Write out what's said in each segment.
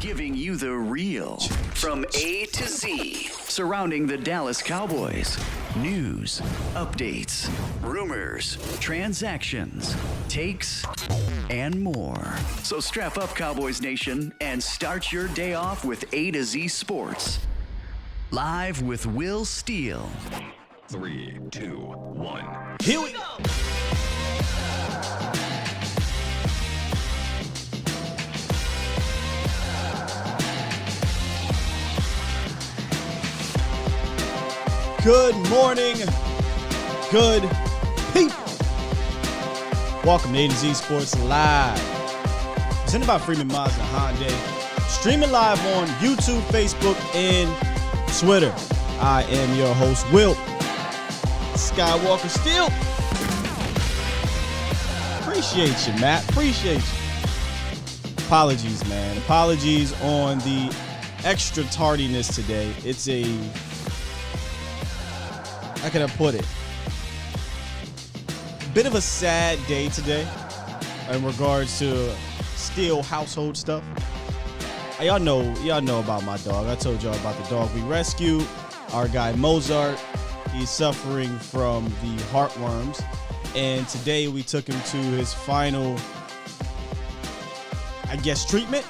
Giving you the real from A to Z surrounding the Dallas Cowboys. News, updates, rumors, transactions, takes, and more. So strap up, Cowboys Nation, and start your day off with A to Z Sports. Live with Will Steele. 3, 2, 1. Here we go. Good morning, good people. Welcome to A to Z Sports Live. Presented by Freeman Mazda Hyundai. Streaming live on YouTube, Facebook, and Twitter. I am your host, Will Skywalker Steele. Appreciate you, Matt. Appreciate you. Apologies, man. Apologies on the extra tardiness today. It's how can I put it? A bit of a sad day today in regards to Steele household stuff. Y'all know about my dog. I told y'all about the dog we rescued. Our guy Mozart. He's suffering from the heartworms. And today we took him to his final, treatment.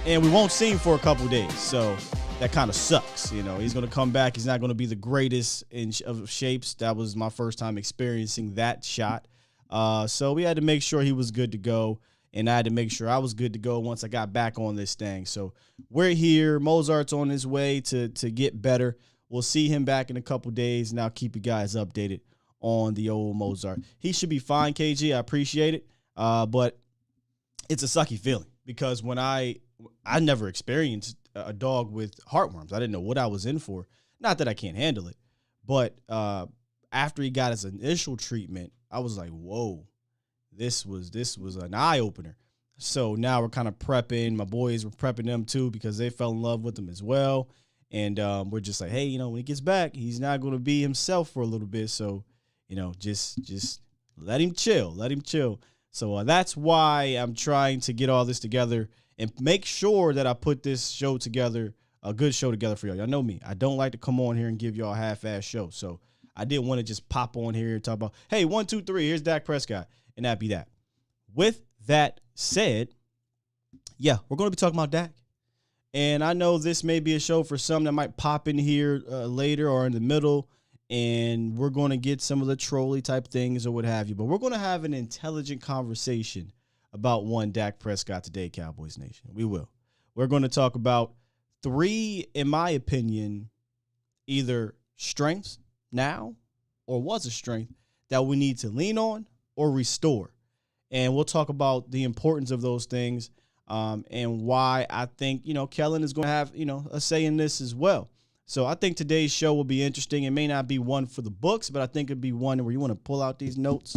And we won't see him for a couple days. So that kind of sucks. You know, he's going to come back. He's not going to be the greatest of shapes. That was my first time experiencing that shot. So we had to make sure he was good to go. And I had to make sure I was good to go once I got back on this thing. So we're here. Mozart's on his way to get better. We'll see him back in a couple days, and I'll keep you guys updated on the old Mozart. He should be fine, KG. I appreciate it. But it's a sucky feeling because when I never experienced a dog with heartworms. I didn't know what I was in for. Not that I can't handle it, but after he got his initial treatment, I was like, whoa, this was an eye-opener. So now we're kind of prepping. My boys were prepping them too because they fell in love with him as well. And we're just like, hey, when he gets back, he's not going to be himself for a little bit. So, just let him chill. Let him chill. So that's why I'm trying to get all this together and make sure that I put this show together, a good show together for y'all. Y'all know me. I don't like to come on here and give y'all a half-ass show. So I didn't want to just pop on here and talk about, hey, 1, 2, 3, here's Dak Prescott, and that'd be that. With that said, yeah, we're going to be talking about Dak. And I know this may be a show for some that might pop in here later or in the middle, and we're going to get some of the trolley type things or what have you. But we're going to have an intelligent conversation about one Dak Prescott today, Cowboys Nation. We will. We're going to talk about 3, in my opinion, either strengths now or was a strength that we need to lean on or restore. And we'll talk about the importance of those things and why I think, Kellen is going to have, a say in this as well. So I think today's show will be interesting. It may not be one for the books, but I think it'd be one where you want to pull out these notes,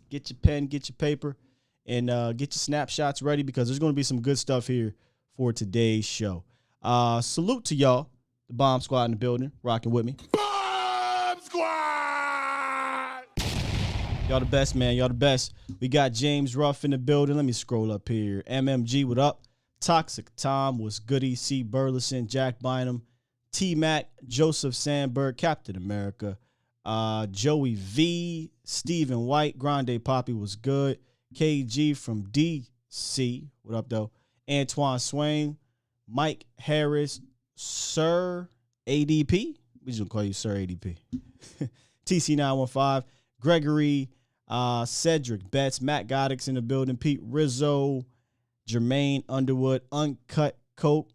get your pen, get your paper, and get your snapshots ready because there's going to be some good stuff here for today's show. Salute to y'all, the Bomb Squad in the building, rocking with me. Bomb Squad! Y'all the best, man. Y'all the best. We got James Ruff in the building. Let me scroll up here. MMG, what up? Toxic Tom was goody. C. Burleson, Jack Bynum, T-Mac, Joseph Sandberg, Captain America, Joey V, Stephen White, Grande Poppy was good. KG from DC, what up, though? Antoine Swain, Mike Harris, Sir ADP. We just gonna call you Sir ADP. TC915, Gregory, Cedric Betts, Matt Goddix in the building, Pete Rizzo, Jermaine Underwood, Uncut Coat,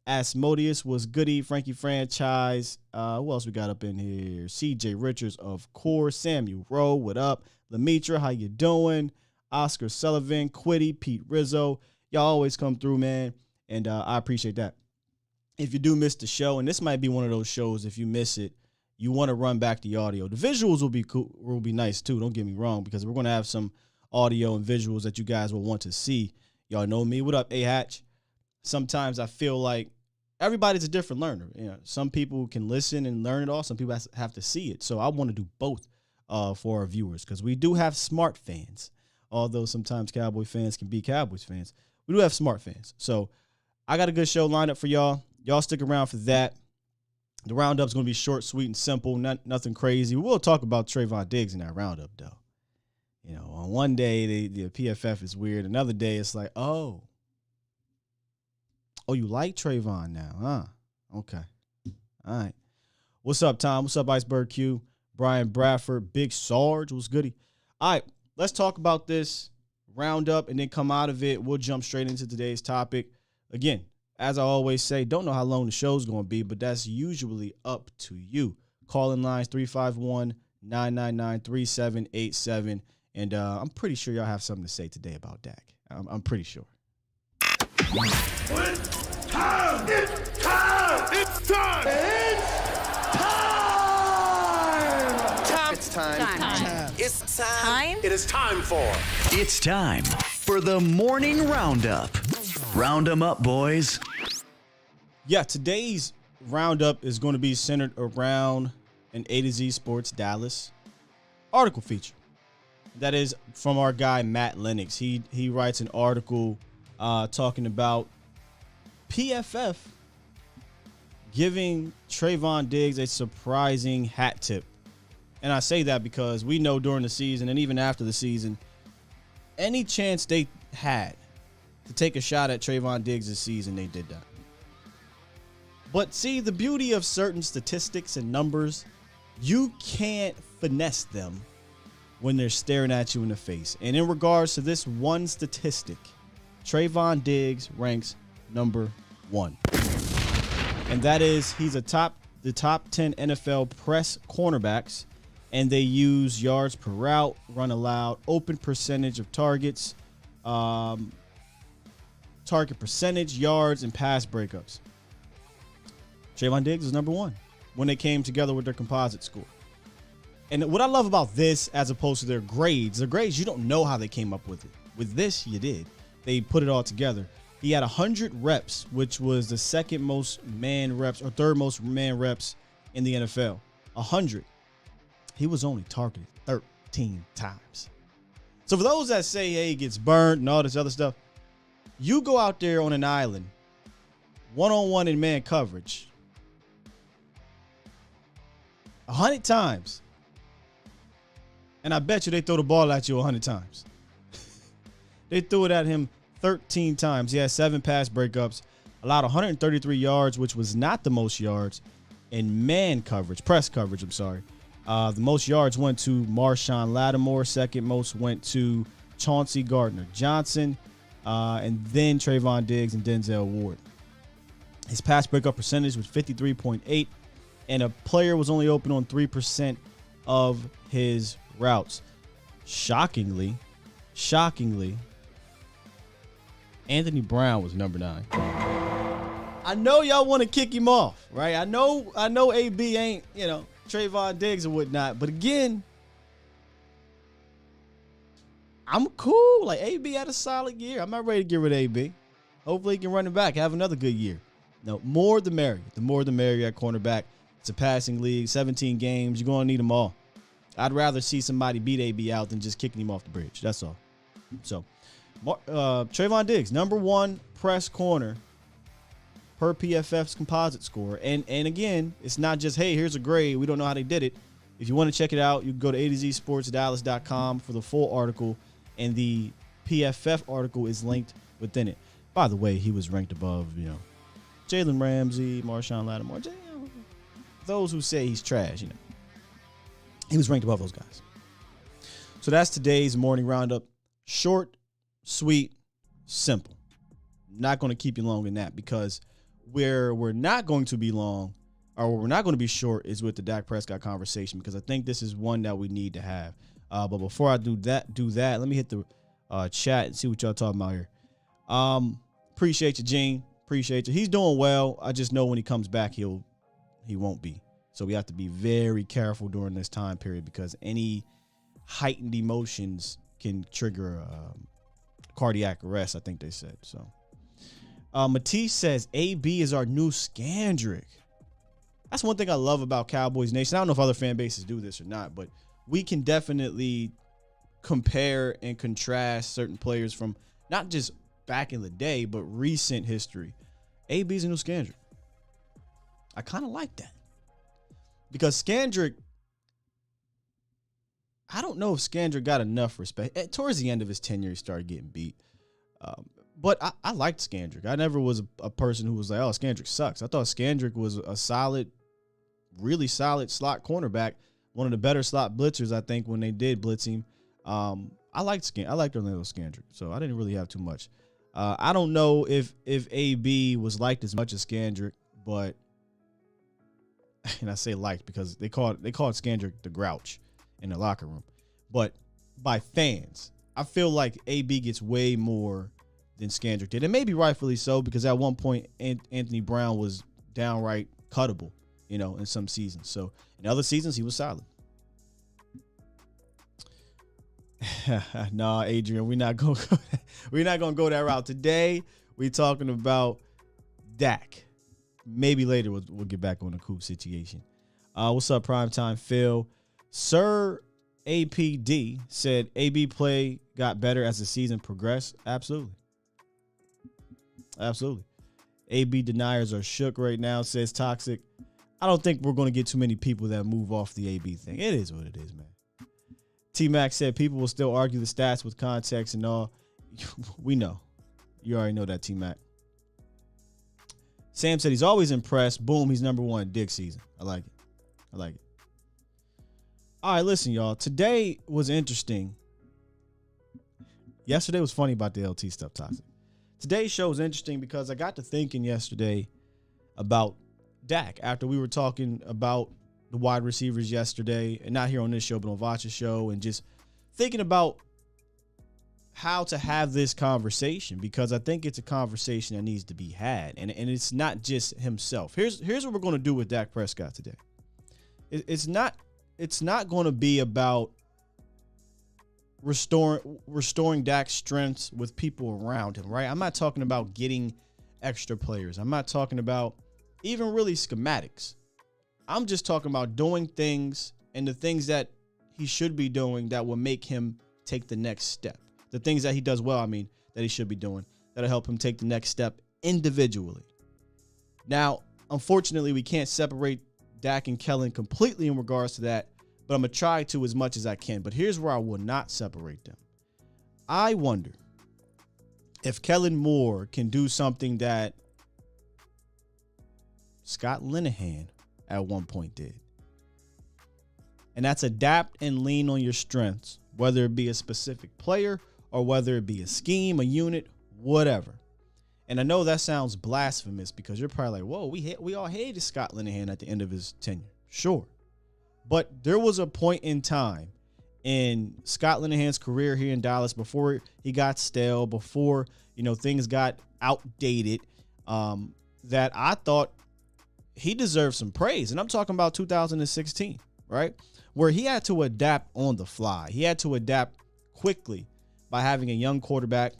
Asmodeus was goody, Frankie Franchise. Who else we got up in here? CJ Richards, of course. Samuel Rowe, what up? Lamitra, how you doing? Oscar Sullivan, Quiddy, Pete Rizzo. Y'all always come through, man, and I appreciate that. If you do miss the show, and this might be one of those shows, if you miss it, you want to run back the audio. The visuals will be cool, will be nice too. Don't get me wrong, because we're going to have some audio and visuals that you guys will want to see. Y'all know me. What up, A Hatch? Sometimes I feel like everybody's a different learner. Some people can listen and learn it all. Some people have to see it. So I want to do both for our viewers because we do have smart fans. Although sometimes Cowboy fans can be Cowboys fans, we do have smart fans. So I got a good show lined up for y'all. Y'all stick around for that. The roundup's going to be short, sweet, and simple. Nothing crazy. We will talk about Trayvon Diggs in that roundup, though. You know, on one day, the PFF is weird. Another day, it's like, oh, you like Trayvon now, huh? Okay. All right. What's up, Tom? What's up, Iceberg Q? Brian Bradford, Big Sarge. What's goody? All right, let's talk about this roundup and then come out of it. We'll jump straight into today's topic. Again, as I always say, don't know how long the show's going to be, but that's usually up to you. Call-in lines 351-999-3787. And I'm pretty sure y'all have something to say today about Dak. I'm pretty sure. It's time! It's time! It's time! It's time! It's time! It is time for... It's time for the morning roundup. Round 'em up, boys. Yeah, today's roundup is going to be centered around an A to Z Sports Dallas article feature. That is from our guy, Matt Lennox. He writes an article talking about PFF giving Trayvon Diggs a surprising hat tip. And I say that because we know during the season and even after the season, any chance they had to take a shot at Trayvon Diggs this season, they did that. But see, the beauty of certain statistics and numbers, you can't finesse them when they're staring at you in the face. And in regards to this one statistic, Trayvon Diggs ranks number 1. And that is he's the top 10 NFL press cornerbacks, and they use yards per route, run allowed, open percentage of targets, target percentage, yards, and pass breakups. Trayvon Diggs is number 1 when they came together with their composite score. And what I love about this, as opposed to their grades, you don't know how they came up with it. With this, you did. They put it all together. He had 100 reps, which was the second most man reps or third most man reps in the NFL. 100. He was only targeted 13 times. So for those that say, hey, he gets burned and all this other stuff, you go out there on an island, one-on-one in man coverage, 100 times. And I bet you they throw the ball at you 100 times. They threw it at him 13 times. He had 7 pass breakups, allowed 133 yards, which was not the most yards in man coverage, press coverage, I'm sorry. The most yards went to Marshawn Lattimore. Second most went to Chauncey Gardner-Johnson. And then Trayvon Diggs and Denzel Ward. His pass breakup percentage was 53.8, and a player was only open on 3% of his routes. Shockingly, Anthony Brown was number 9. I know y'all want to kick him off, right? I know AB ain't, Trayvon Diggs or whatnot, but again, I'm cool. Like, AB had a solid year. I'm not ready to get rid of AB. Hopefully he can run it back, have another good year. No, more the merrier. The more the merrier at cornerback. It's a passing league, 17 games. You're going to need them all. I'd rather see somebody beat AB out than just kicking him off the bridge. That's all. So, Trayvon Diggs, number 1 press corner per PFF's composite score. And again, it's not just, hey, here's a grade. We don't know how they did it. If you want to check it out, you can go to AtoZSportsDallas.com for the full article, and the PFF article is linked within it. By the way, he was ranked above, Jalen Ramsey, Marshawn Lattimore, those who say he's trash, He was ranked above those guys. So that's today's morning roundup. Short, sweet, simple. Not going to keep you long in that, because where we're not going to be long, or where we're not going to be short, is with the Dak Prescott conversation, because I think this is one that we need to have. But before I do that, let me hit the chat and see what y'all talking about here. Appreciate you, Gene. Appreciate you. He's doing well. I just know when he comes back, he won't be. So we have to be very careful during this time period, because any heightened emotions can trigger cardiac arrest, I think they said. So Matisse says AB is our new Scandrick. That's one thing I love about Cowboys Nation. I don't know if other fan bases do this or not, but we can definitely compare and contrast certain players from not just back in the day, but recent history. AB's a new Scandrick. I kind of like that. Because Scandrick, I don't know if Scandrick got enough respect. Towards the end of his tenure, he started getting beat. But I liked Scandrick. I never was a person who was like, oh, Scandrick sucks. I thought Scandrick was a solid, really solid slot cornerback. One of the better slot blitzers, I think, when they did blitz him. I liked Orlando Scandrick, so I didn't really have too much. I don't know if AB was liked as much as Scandrick, but and I say liked because they called Scandrick the Grouch in the locker room, but by fans, I feel like AB gets way more than Scandrick did, and maybe rightfully so, because at one point Anthony Brown was downright cuttable, in some seasons. So in other seasons he was solid. Nah, Adrian, we're not gonna go that route today. We're talking about Dak. Maybe later we'll get back on the Coop situation. What's up, Primetime Phil? Sir APD said AB play got better as the season progressed. Absolutely. AB deniers are shook right now, says Toxic. I don't think we're going to get too many people that move off the AB thing. It is what it is, man. T-Mac said people will still argue the stats with context and all. We know. You already know that, T-Mac. Sam said he's always impressed. Boom, he's number one dig season. I like it. All right, listen, y'all. Today was interesting. Yesterday was funny about the LT stuff, Toxic. Today's show was interesting because I got to thinking yesterday about Dak after we were talking about the wide receivers yesterday, and not here on this show, but on Vacha's show, and just thinking about how to have this conversation, because I think it's a conversation that needs to be had, and it's not just himself. Here's what we're going to do with Dak Prescott today. It's not going to be about restoring Dak's strengths with people around him, right? I'm not talking about getting extra players. I'm not talking about even really schematics. I'm just talking about doing things, and the things that he should be doing that will make him take the next step. The things that he does well, that he should be doing, that'll help him take the next step individually. Now, unfortunately, we can't separate Dak and Kellen completely in regards to that, but I'm going to try to as much as I can. But here's where I will not separate them. I wonder if Kellen Moore can do something that Scott Linehan at one point did. And that's adapt and lean on your strengths, whether it be a specific player or whether it be a scheme, a unit, whatever. And I know that sounds blasphemous because you're probably like, whoa, we all hated Scott Linehan at the end of his tenure. Sure. But there was a point in time in Scott Linehan's career here in Dallas before he got stale, before, things got outdated, that I thought he deserved some praise. And I'm talking about 2016, right? Where he had to adapt on the fly. He had to adapt quickly by having a young quarterback.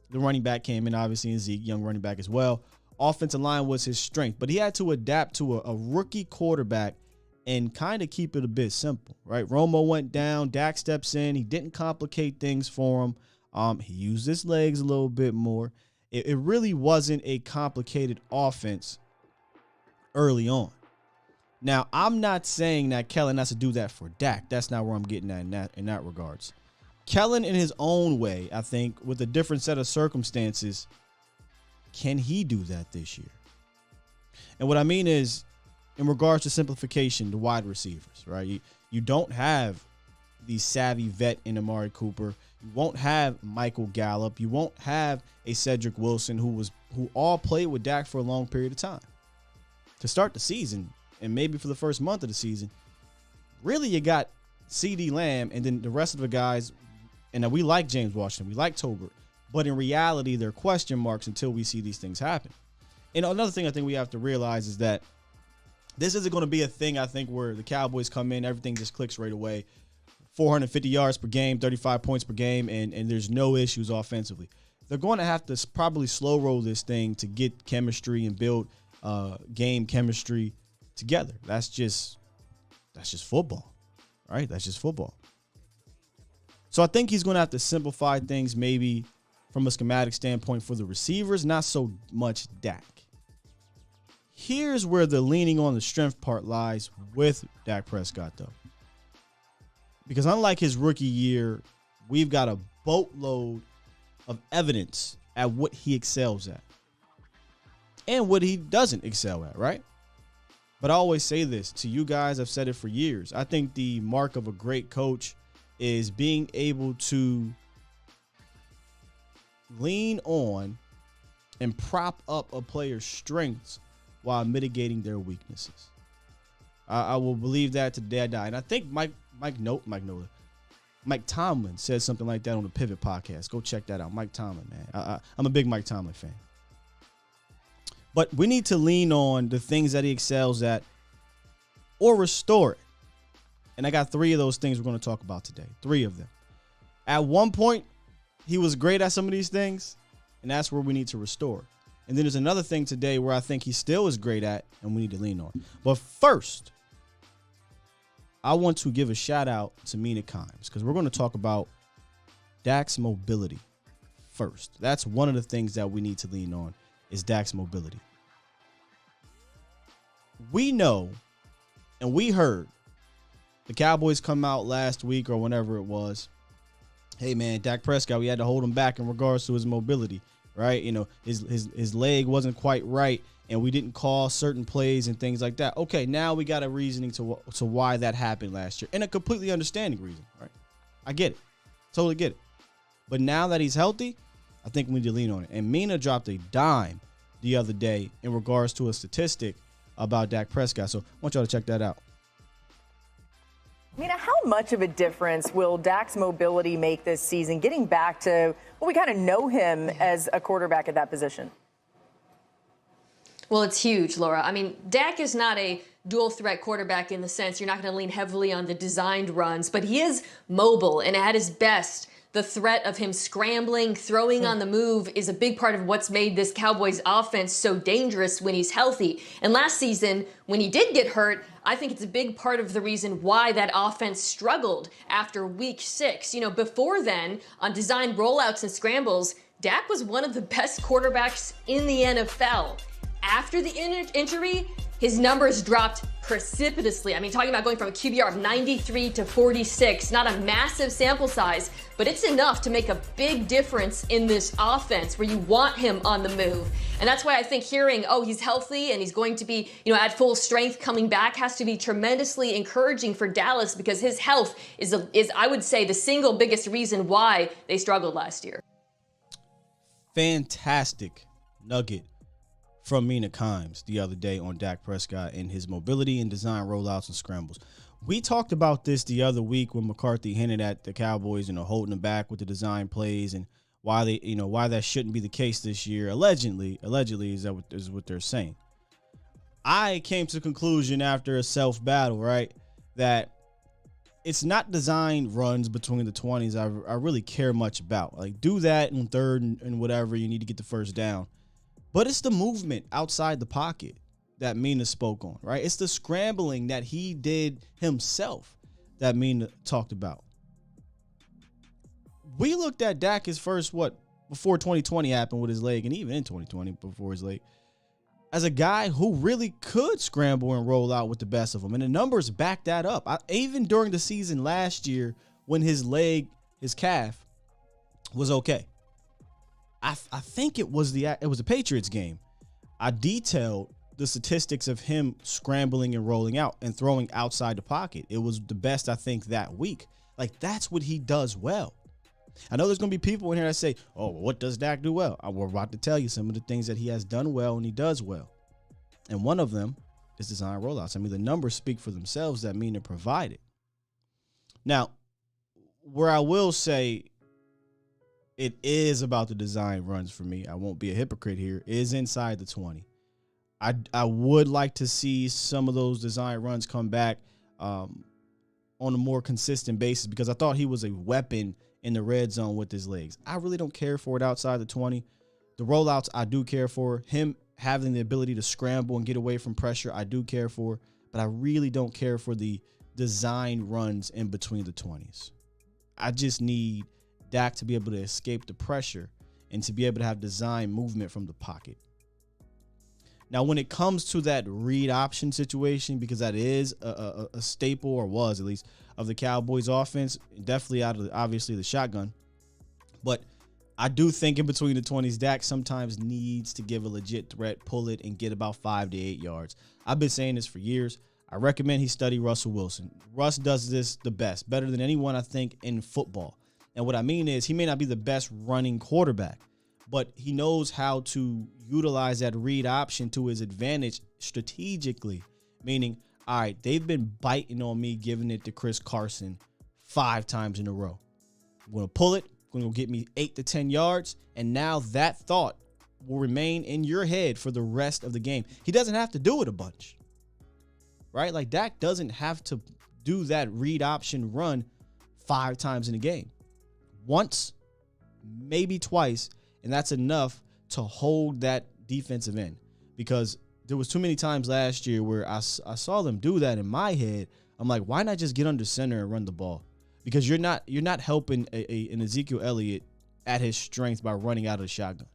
The running back came in, obviously, and Zeke, young running back as well. Offensive line was his strength, but he had to adapt to a rookie quarterback and kind of keep it a bit simple, right? Romo went down, Dak steps in. He didn't complicate things for him. He used his legs a little bit more. It really wasn't a complicated offense early on. Now, I'm not saying that Kellen has to do that for Dak. That's not where I'm getting at in that regards. Kellen, in his own way, I think, with a different set of circumstances, can he do that this year? And what I mean is, in regards to simplification, the wide receivers, right? You don't have the savvy vet in Amari Cooper. You won't have Michael Gallup. You won't have a Cedric Wilson who all played with Dak for a long period of time. To start the season, and maybe for the first month of the season, really you got CeeDee Lamb and then the rest of the guys, and we like James Washington, we like Tolbert, but in reality, they're question marks until we see these things happen. And another thing I think we have to realize is that this isn't going to be a thing, I think, where the Cowboys come in, everything just clicks right away. 450 yards per game, 35 points per game, and there's no issues offensively. They're going to have to probably slow roll this thing to get chemistry and build game chemistry together. That's just football, right? That's just football. So I think he's going to have to simplify things maybe from a schematic standpoint for the receivers, not so much Dak. Here's where the leaning on the strength part lies with Dak Prescott, though. Because unlike his rookie year, we've got a boatload of evidence at what he excels at and what he doesn't excel at, right? But I always say this to you guys. I've said it for years. I think the mark of a great coach is being able to lean on and prop up a player's strengths while mitigating their weaknesses. I will believe that to the day I die. And I think Mike Tomlin said something like that on the Pivot podcast. Go check that out. Mike Tomlin, man. I'm a big Mike Tomlin fan. But we need to lean on the things that he excels at or restore it. And I got 3 of those things we're going to talk about today. 3 of them. At one point, he was great at some of these things, and that's where we need to restore. And then there's another thing today where I think he still is great at, and we need to lean on. But first, I want to give a shout out to Mina Kimes because we're going to talk about Dak's mobility first. That's one of the things that we need to lean on is Dak's mobility. We know and we heard the Cowboys come out last week or whenever it was. Hey, man, Dak Prescott, we had to hold him back in regards to his mobility, right? You know, his leg wasn't quite right, and we didn't call certain plays and things like that. Okay, now we got a reasoning to why that happened last year, and a completely understanding reason, right? I get it. Totally get it. But now that he's healthy, I think we need to lean on it. And Mina dropped a dime the other day in regards to a statistic about Dak Prescott. So I want y'all to check that out. Mina, how much of a difference will Dak's mobility make this season, getting back to what we kind of know him as a quarterback at that position? Well, it's huge, Laura. I mean, Dak is not a dual threat quarterback in the sense you're not going to lean heavily on the designed runs, but he is mobile, and at his best, the threat of him scrambling, throwing on the move is a big part of what's made this Cowboys offense so dangerous when he's healthy. And last season, when he did get hurt, I think it's a big part of the reason why that offense struggled after week 6. You know, before then, on designed rollouts and scrambles, Dak was one of the best quarterbacks in the NFL. After the injury, his numbers dropped precipitously. I mean, talking about going from a QBR of 93 to 46, not a massive sample size, but it's enough to make a big difference in this offense where you want him on the move. And that's why I think hearing, oh, he's healthy and he's going to be, at full strength coming back has to be tremendously encouraging for Dallas because his health is I would say, the single biggest reason why they struggled last year. Fantastic nugget from Mina Kimes the other day on Dak Prescott and his mobility and design rollouts and scrambles. We talked about this the other week when McCarthy hinted at the Cowboys, holding them back with the design plays and why that shouldn't be the case this year. Allegedly is what they're saying. I came to the conclusion after a self-battle, right, that it's not design runs between the 20s I really care much about. Like, do that in third and whatever, you need to get the first down. But it's the movement outside the pocket that Mina spoke on, right? It's the scrambling that he did himself that Mina talked about. We looked at Dak his first, before 2020 happened with his leg, and even in 2020 before his leg, as a guy who really could scramble and roll out with the best of them. And the numbers back that up. Even during the season last year when his calf was okay. I think it was the Patriots game. I detailed the statistics of him scrambling and rolling out and throwing outside the pocket. It was the best, I think, that week. Like, that's what he does well. I know there's going to be people in here that say, oh, what does Dak do well? We're about to tell you some of the things that he has done well and he does well. And one of them is design rollouts. I mean, the numbers speak for themselves that Mina provided. Now, where I will say it is about the design runs for me, I won't be a hypocrite here, is inside the 20. I would like to see some of those design runs come back on a more consistent basis because I thought he was a weapon in the red zone with his legs. I really don't care for it outside the 20. The rollouts I do care for. Him having the ability to scramble and get away from pressure, I do care for. But I really don't care for the design runs in between the 20s. I just need Dak to be able to escape the pressure and to be able to have design movement from the pocket. Now, when it comes to that read option situation, because that is a staple, or was at least, of the Cowboys offense, definitely out of obviously the shotgun. But I do think in between the 20s, Dak sometimes needs to give a legit threat, pull it, and get about 5 to 8 yards. I've been saying this for years. I recommend he study Russell Wilson. Russ does this the best, better than anyone, I think, in football. And what I mean is he may not be the best running quarterback, but he knows how to utilize that read option to his advantage strategically, meaning, all right, they've been biting on me, giving it to Chris Carson 5 times in a row. I'm going to pull it, going to get me 8 to 10 yards, and now that thought will remain in your head for the rest of the game. He doesn't have to do it a bunch, right? Like, Dak doesn't have to do that read option run 5 times in a game. Once, maybe twice, and that's enough to hold that defensive end, because there was too many times last year where I saw them do that. In my head, I'm like, why not just get under center and run the ball? Because you're not helping an Ezekiel Elliott at his strength by running out of the shotgun.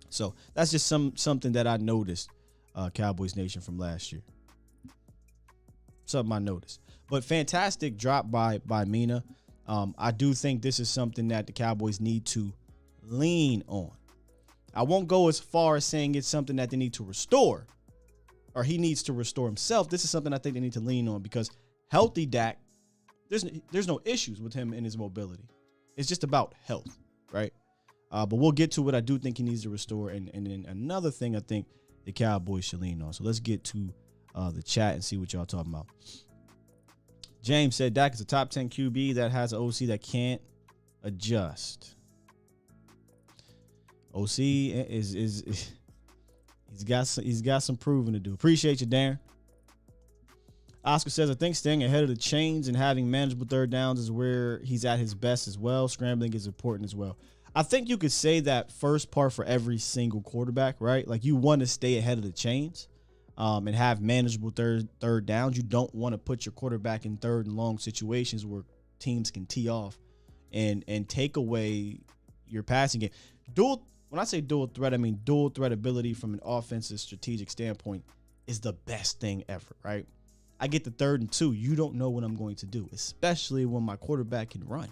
So that's just something that I noticed, Cowboys Nation, from last year. Something I noticed. But fantastic drop by Mina. I do think this is something that the Cowboys need to lean on. I won't go as far as saying it's something that they need to restore, or he needs to restore himself. This is something I think they need to lean on, because healthy Dak, there's no issues with him and his mobility. It's just about health, right? But we'll get to what I do think he needs to restore. And then another thing I think the Cowboys should lean on. So let's get to the chat and see what y'all talking about. James said Dak is a top 10 QB that has an OC that can't adjust. OC is he's got some proving to do. Appreciate you, Darren. Oscar says, I think staying ahead of the chains and having manageable third downs is where he's at his best as well. Scrambling is important as well. I think you could say that first part for every single quarterback, right? Like, you want to stay ahead of the chains and have manageable third downs. You don't want to put your quarterback in third and long situations where teams can tee off and take away your passing game. When I say dual threat, I mean dual threat ability from an offensive strategic standpoint is the best thing ever, right? I get the 3rd and 2. You don't know what I'm going to do, especially when my quarterback can run.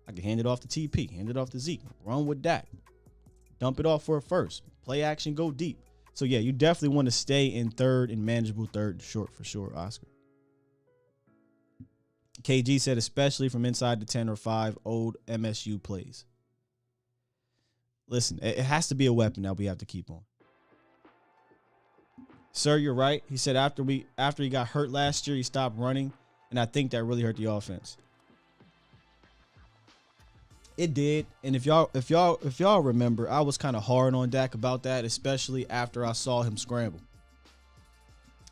I can hand it off to TP, hand it off to Zeke, run with Dak, dump it off for a first, play action, go deep. So, yeah, you definitely want to stay in third and manageable third and short for sure, Oscar. KG said, especially from inside the 10 or 5 old MSU plays. Listen, it has to be a weapon that we have to keep on. Sir, you're right. He said after he got hurt last year, he stopped running, and I think that really hurt the offense. It did. And if y'all remember, I was kind of hard on Dak about that, especially after I saw him scramble.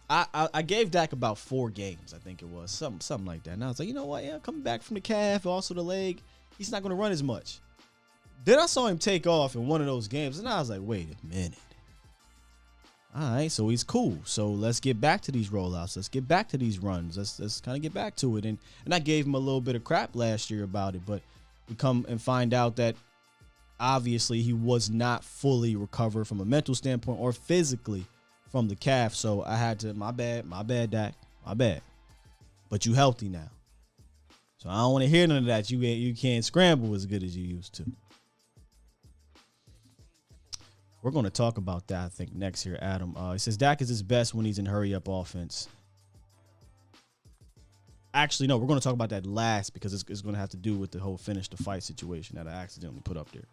I gave Dak about 4 games, I think it was, something like that. And I was like, you know what? Yeah, coming back from the calf, also the leg, he's not going to run as much. Then I saw him take off in one of those games, and I was like, wait a minute. All right, so he's cool. So let's get back to these rollouts. Let's get back to these runs. Let's kind of get back to it. And I gave him a little bit of crap last year about it, but we come and find out that obviously he was not fully recovered from a mental standpoint or physically from the calf. So I had to, my bad, Dak, my bad. But you healthy now. So I don't want to hear none of that. You can't scramble as good as you used to. We're going to talk about that, I think, next here, Adam. He says Dak is his best when he's in hurry-up offense. Actually, no, we're going to talk about that last because it's going to have to do with the whole finish the fight situation that I accidentally put up there.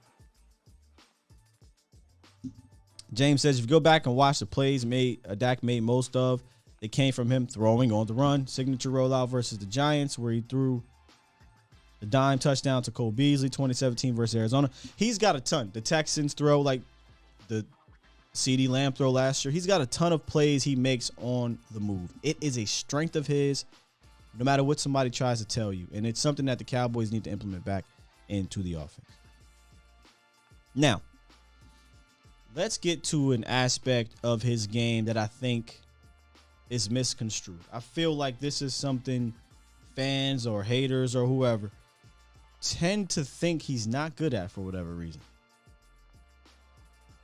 James says, if you go back and watch the plays Dak made most of, it came from him throwing on the run. Signature rollout versus the Giants, where he threw the dime touchdown to Cole Beasley, 2017 versus Arizona. He's got a ton. The Texans throw, like the CeeDee Lamb throw last year. He's got a ton of plays he makes on the move. It is a strength of his, no matter what somebody tries to tell you. And it's something that the Cowboys need to implement back into the offense. Now, let's get to an aspect of his game that I think is misconstrued. I feel like this is something fans or haters or whoever tend to think he's not good at for whatever reason.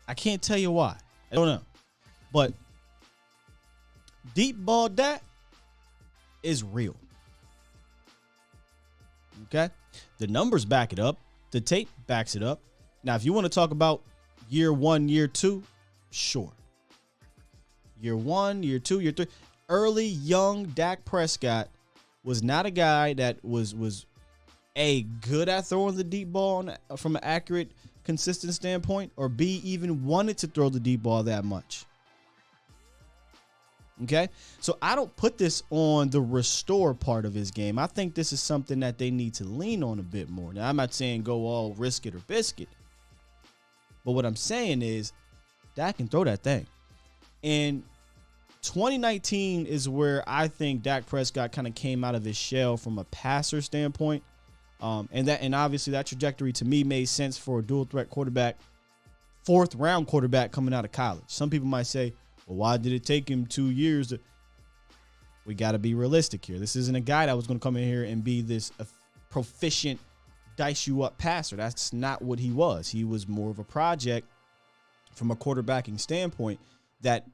I can't tell you why. I don't know. But deep ball Dak is real. Okay? The numbers back it up. The tape backs it up. Now, if you want to talk about year 1, year 2, sure. Year 1, year 2, year 3. Early, young Dak Prescott was not a guy that was good at throwing the deep ball from an accurate, consistent standpoint, or B, even wanted to throw the deep ball that much. Okay? So I don't put this on the restore part of his game. I think this is something that they need to lean on a bit more. Now, I'm not saying go all risk it or biscuit. But what I'm saying is Dak can throw that thing. And 2019 is where I think Dak Prescott kind of came out of his shell from a passer standpoint. And obviously that trajectory to me made sense for a dual threat quarterback, 4th round quarterback coming out of college. Some people might say, well, why did it take him 2 years? We got to be realistic here. This isn't a guy that was going to come in here and be this proficient dice you up passer. That's not what he was. He was more of a project from a quarterbacking standpoint that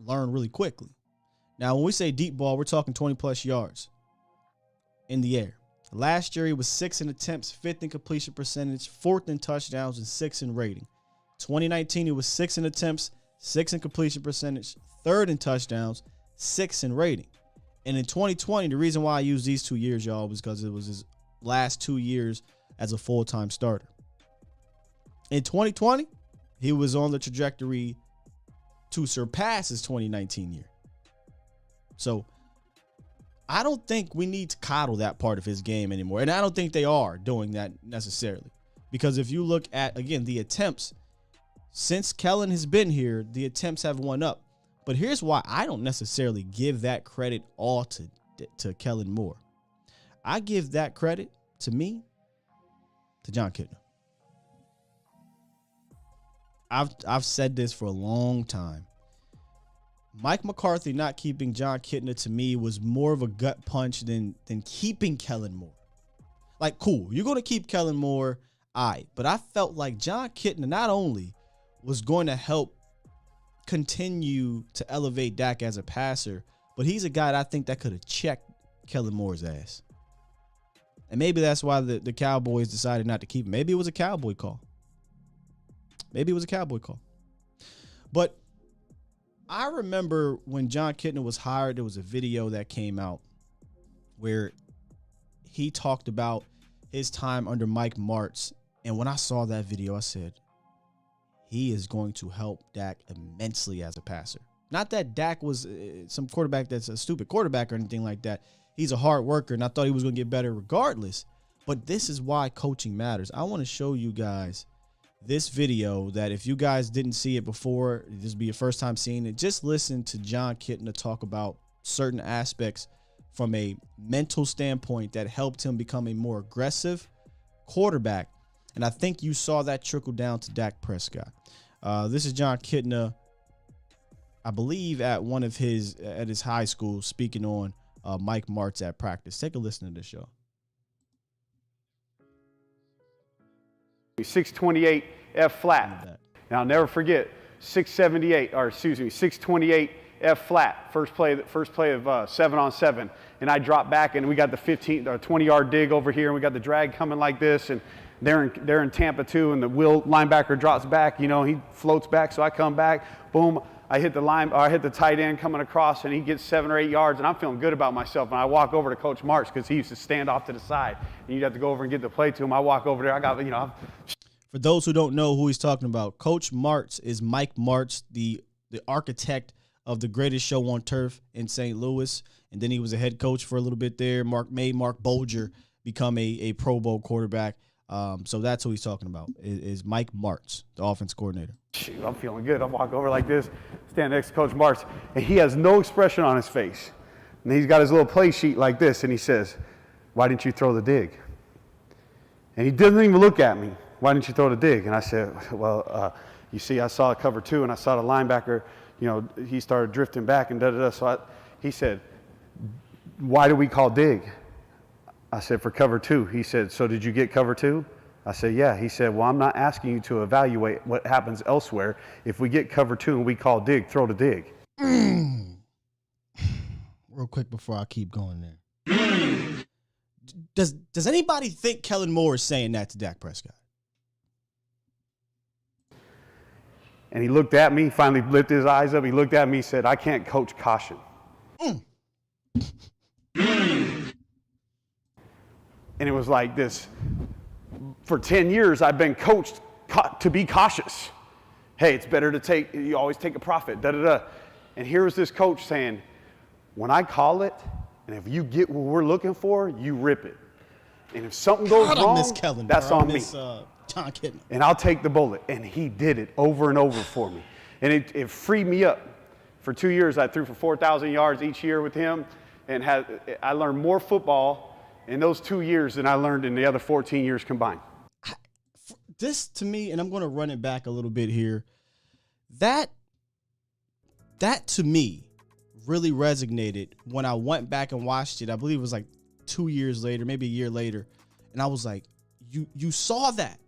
learned really quickly. Now, when we say deep ball, we're talking 20 plus yards in the air. Last year, he was 6th in attempts, 5th in completion percentage, 4th in touchdowns, and 6th in rating. 2019, he was 6th in attempts, 6th in completion percentage, 3rd in touchdowns, 6th in rating. And in 2020, the reason why I use these 2 years, y'all, was because it was his last 2 years as a full-time starter. In 2020, he was on the trajectory to surpass his 2019 year. So I don't think we need to coddle that part of his game anymore. And I don't think they are doing that necessarily. Because if you look at, again, the attempts, since Kellen has been here, the attempts have went up. But here's why I don't necessarily give that credit all to Kellen Moore. I give that credit, to me, to John Kitna. I've said this for a long time. Mike McCarthy not keeping John Kitna, to me, was more of a gut punch than keeping Kellen Moore. Like, cool, you're going to keep Kellen Moore, all right. But I felt like John Kitna not only was going to help continue to elevate Dak as a passer, but he's a guy that I think that could have checked Kellen Moore's ass. And maybe that's why the Cowboys decided not to keep him. Maybe it was a Cowboy call. But I remember when John Kitna was hired, there was a video that came out where he talked about his time under Mike Martz. And when I saw that video, I said, he is going to help Dak immensely as a passer. Not that Dak was some quarterback that's a stupid quarterback or anything like that. He's a hard worker, and I thought he was going to get better regardless. But this is why coaching matters. I want to show you guys this video that if you guys didn't see it before, this will be your first time seeing it. Just listen to John Kitna talk about certain aspects from a mental standpoint that helped him become a more aggressive quarterback. And I think you saw that trickle down to Dak Prescott. This is John Kitna, I believe, at his high school, speaking on Mike Martz at practice. Take a listen to this show. 628 F flat. And I'll never forget 628 F flat. First play of 7-on-7. And I dropped back and we got the 20-yard dig over here and we got the drag coming like this, and they're in Tampa too, and the Will linebacker drops back, he floats back, so I come back, boom, I hit the tight end coming across, and he gets 7 or 8 yards, and I'm feeling good about myself. And I walk over to Coach Martz because he used to stand off to the side, and you'd have to go over and get the play to him. I walk over there, For those who don't know who he's talking about, Coach Martz is Mike Martz, the architect of the greatest show on turf in St. Louis, and then he was a head coach for a little bit there. Made Mark Bolger become a Pro Bowl quarterback. So that's who he's talking about, is Mike Martz, the offense coordinator. Shoot, I'm feeling good. I walk over like this, stand next to Coach Martz, and he has no expression on his face. And he's got his little play sheet like this, and he says, "Why didn't you throw the dig?" And he doesn't even look at me. "Why didn't you throw the dig?" And I said, "Well, you see, I saw a cover 2, and I saw the linebacker, he started drifting back and da-da-da." So he said, "Why do we call dig?" I said, "For cover 2. He said, "So did you get cover 2? I said, yeah. He said, well, I'm not asking you to evaluate what happens elsewhere. If we get cover 2 and we call dig, throw to dig. Real quick before I keep going there. Does anybody think Kellen Moore is saying that to Dak Prescott? And he looked at me, finally lifted his eyes up. He looked at me, said, I can't coach caution. And it was like this. For 10 years, I've been coached to be cautious. Hey, it's better to you always take a profit, da-da-da. And here was this coach saying, when I call it, and if you get what we're looking for, you rip it. And if something goes wrong, that's on me. John Kitna. And I'll take the bullet. And he did it over and over for me. And it freed me up. For 2 years, I threw for 4,000 yards each year with him. And I learned more football in those 2 years than I learned in the other 14 years combined. This, to me, and I'm going to run it back a little bit here, that to me really resonated when I went back and watched it. I believe it was like 2 years later, maybe a year later. And I was like, you saw that.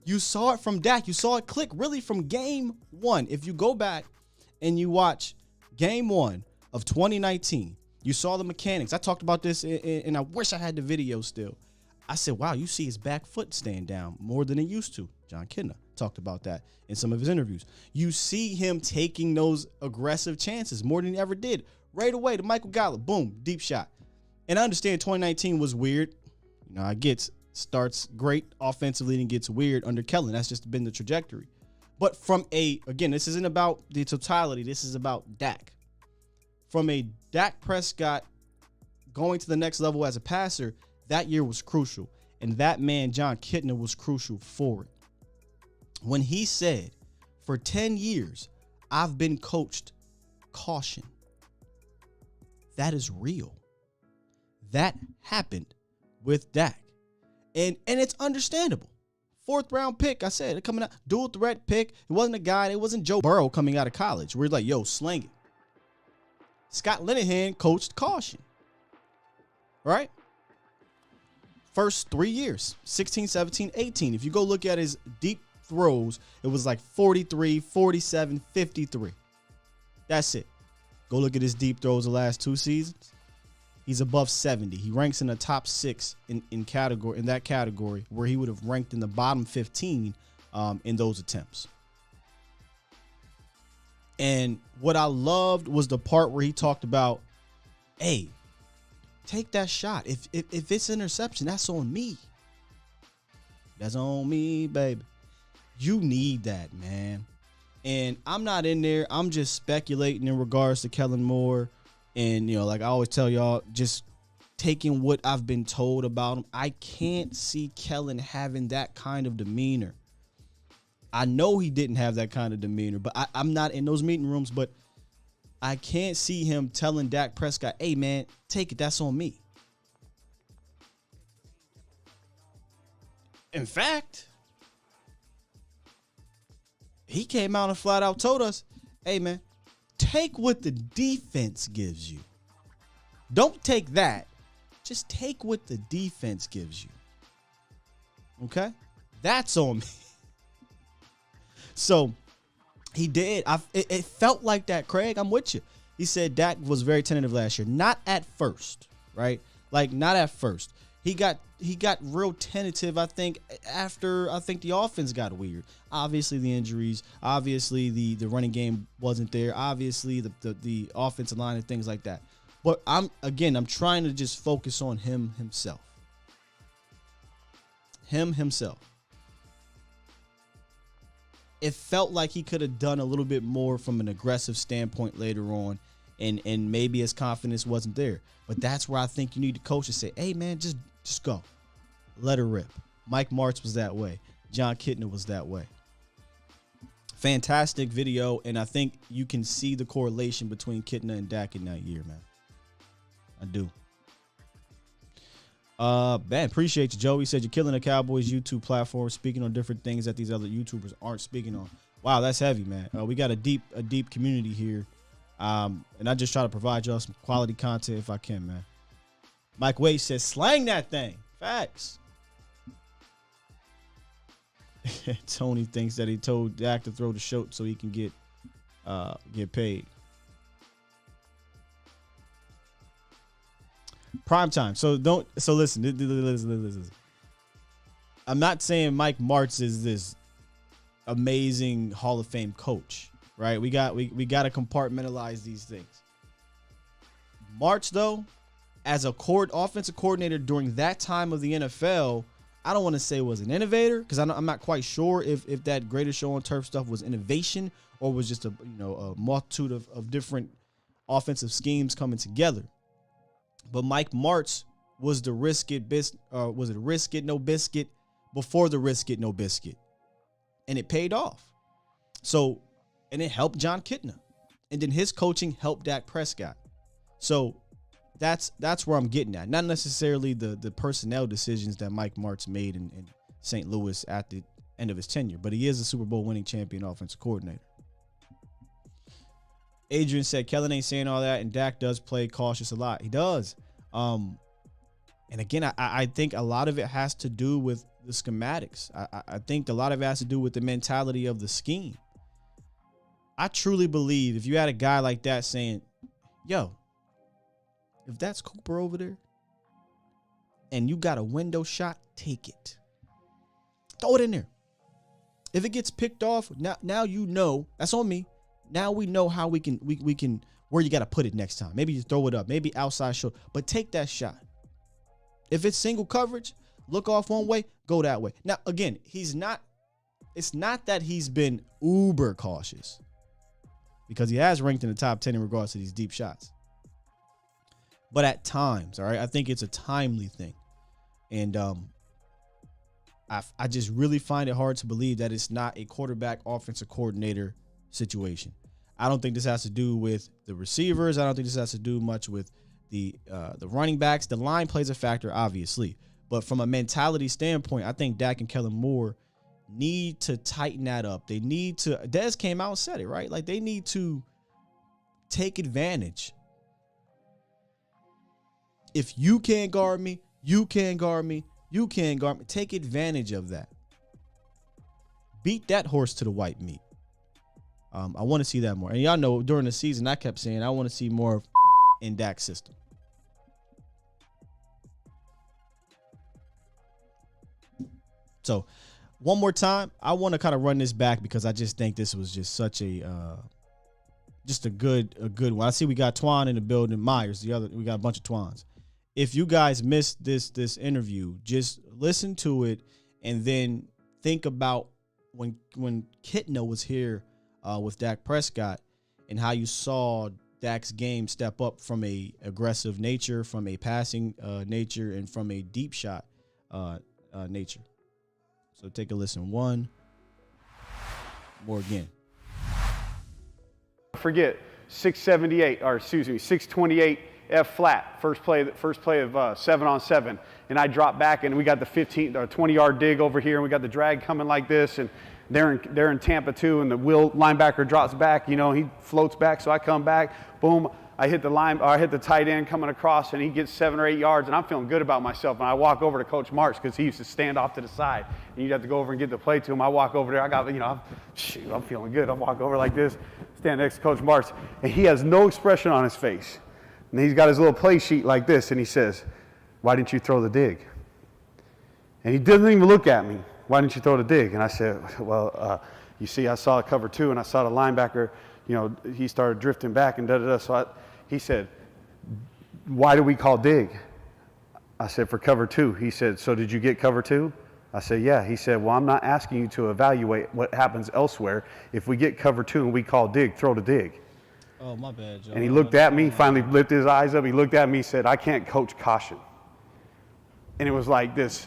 You saw it from Dak. You saw it click really from game 1. If you go back and you watch game 1 of 2019, you saw the mechanics. I talked about this, and I wish I had the video still. I said, wow, you see his back foot stand down more than it used to. John Kitna talked about that in some of his interviews. You see him taking those aggressive chances more than he ever did. Right away to Michael Gallup, boom, deep shot. And I understand 2019 was weird. You know, I get starts great offensively and gets weird under Kellen. That's just been the trajectory. But again, this isn't about the totality. This is about Dak. From a Dak Prescott going to the next level as a passer, that year was crucial. And that man, John Kitna, was crucial for it. When he said, for 10 years, I've been coached caution. That is real. That happened with Dak. And it's understandable. 4th round pick, I said, coming out, dual threat pick. It wasn't a guy, it wasn't Joe Burrow coming out of college. We're like, yo, slang it. Scott Linehan coached caution. Right? First 3 years, 16, 17, 18. If you go look at his deep throws, it was like 43, 47, 53. That's it. Go look at his deep throws the last 2 seasons. He's above 70. He ranks in the top 6 in that category, where he would have ranked in the bottom 15 in those attempts. And what I loved was the part where he talked about, hey, take that shot. If it's interception, that's on me. That's on me, baby. You need that, man. And I'm not in there. I'm just speculating in regards to Kellen Moore. And, you know, like I always tell y'all, just taking what I've been told about him. I can't see Kellen having that kind of demeanor. I know he didn't have that kind of demeanor, but I'm not in those meeting rooms. But I can't see him telling Dak Prescott, hey, man, take it. That's on me. In fact, he came out and flat out told us, hey, man, take what the defense gives you. Don't take that. Just take what the defense gives you. Okay? That's on me. So he did. It felt like that, Craig. I'm with you. He said Dak was very tentative last year. Not at first, right? Like, not at first. He got real tentative, I think, after the offense got weird. Obviously, the injuries. Obviously, the running game wasn't there. Obviously, the offensive line and things like that. But I'm trying to just focus on him himself. Him himself. It felt like he could have done a little bit more from an aggressive standpoint later on, and maybe his confidence wasn't there. But that's where I think you need to coach and say, hey, man, just go. Let her rip. Mike Martz was that way. John Kitna was that way. Fantastic video, and I think you can see the correlation between Kitna and Dak in that year, man. I do. Man, appreciate you, Joey. Said you're killing the Cowboys YouTube platform, speaking on different things that these other YouTubers aren't speaking on. Wow, that's heavy, man. We got a deep community here, and I just try to provide y'all some quality content if I can, man. Mike Wade says, slang that thing. Facts. Tony thinks that he told Dak to throw the show so he can get paid. Prime time. So listen. I'm not saying Mike Martz is this amazing Hall of Fame coach, right? We got to compartmentalize these things. Martz, though, as a offensive coordinator during that time of the NFL, I don't want to say was an innovator, because I'm not quite sure if that greatest show on turf stuff was innovation or was just a multitude of different offensive schemes coming together. But Mike Martz was the risk it no biscuit before the risk it no biscuit, and it paid off. So, and it helped John Kitna, and then his coaching helped Dak Prescott. So that's where I'm getting at. Not necessarily the personnel decisions that Mike Martz made in St. Louis at the end of his tenure, but he is a Super Bowl winning champion offensive coordinator. Adrian said Kellen ain't saying all that, and Dak does play cautious a lot. He does. And again, I think a lot of it has to do with the schematics. I think a lot of it has to do with the mentality of the scheme. I truly believe if you had a guy like that saying, yo, if that's Cooper over there and you got a window shot, take it. Throw it in there. If it gets picked off, now you know, that's on me. Now we know how we can where you got to put it next time. Maybe you throw it up, maybe outside shoulder, but take that shot. If it's single coverage, look off one way, go that way. Now, again, it's not that he's been uber cautious, because he has ranked in the top 10 in regards to these deep shots. But at times, all right, I think it's a timely thing. And I just really find it hard to believe that it's not a quarterback offensive coordinator situation. I don't think this has to do with the receivers. I don't think this has to do much with the running backs. The line plays a factor, obviously. But from a mentality standpoint, I think Dak and Kellen Moore need to tighten that up. They need to, Dez came out and said it, right? Like, they need to take advantage. If you can't guard me, you can't guard me, you can't guard me. Take advantage of that. Beat that horse to the white meat. I want to see that more. And y'all know during the season, I kept saying I want to see more in Dak's system. So one more time, I want to kind of run this back because I just think this was just such a good one. I see we got Twan in the building, Myers, we got a bunch of Twans. If you guys missed this interview, just listen to it and then think about when Kitna was here with Dak Prescott and how you saw Dak's game step up from a aggressive nature, from a passing nature, and from a deep shot nature. So take a listen. One more again. Forget 628 F flat, first play of 7-on-7, and I drop back and we got the 15 or 20-yard dig over here, and we got the drag coming like this, and they're in Tampa too, and the Will linebacker drops back, he floats back, so I come back, boom, I hit the tight end coming across, and he gets 7 or 8 yards, and I'm feeling good about myself. And I walk over to Coach Martz, because he used to stand off to the side, and you'd have to go over and get the play to him. I walk over there, I'm feeling good. I walk over like this, stand next to Coach Martz, and he has no expression on his face. And he's got his little play sheet like this, and he says, "Why didn't you throw the dig?" And he doesn't even look at me. "Why didn't you throw the dig?" And I said, "Well, you see, I saw a cover 2, and I saw the linebacker, he started drifting back and da-da-da." So he said, "Why do we call dig?" I said, "For cover 2. He said, "So did you get cover 2? I said, "Yeah." He said, "Well, I'm not asking you to evaluate what happens elsewhere. If we get cover 2 and we call dig, throw the dig." Oh, my bad, Joe. And he looked at me, finally lifted his eyes up. He looked at me, said, "I can't coach caution." And it was like this.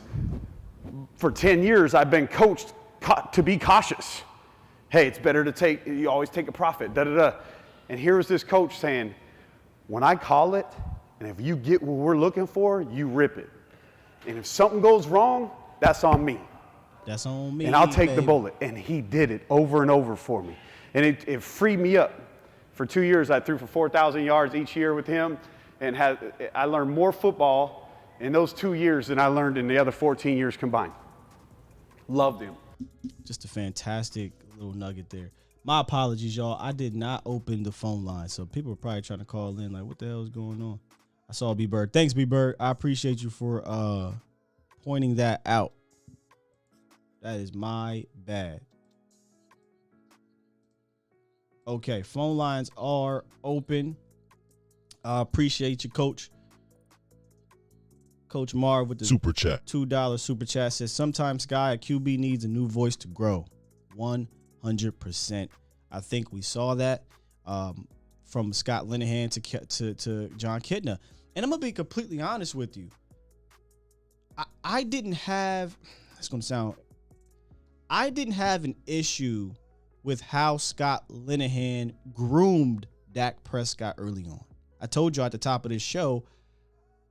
For 10 years, I've been coached to be cautious. Hey, it's better to you always take a profit, da-da-da. And here was this coach saying, when I call it, and if you get what we're looking for, you rip it. And if something goes wrong, that's on me. That's on me. And I'll take the bullet. And he did it over and over for me. And it freed me up. For 2 years, I threw for 4,000 yards each year with him. And I learned more football in those 2 years than I learned in the other 14 years combined. Loved him. Just a fantastic little nugget there. My apologies, y'all. I did not open the phone line, so people are probably trying to call in like, what the hell is going on? I saw B Bird. Thanks, B Bird. I appreciate you for pointing that out. That is my bad. Okay, phone lines are open. I appreciate you, Coach. Coach Marv with the Super chat. $2 super chat says, sometimes Sky, a QB needs a new voice to grow. 100%. I think we saw that from Scott Linehan to John Kitna. And I'm going to be completely honest with you. I didn't have an issue with how Scott Linehan groomed Dak Prescott early on. I told you at the top of this show,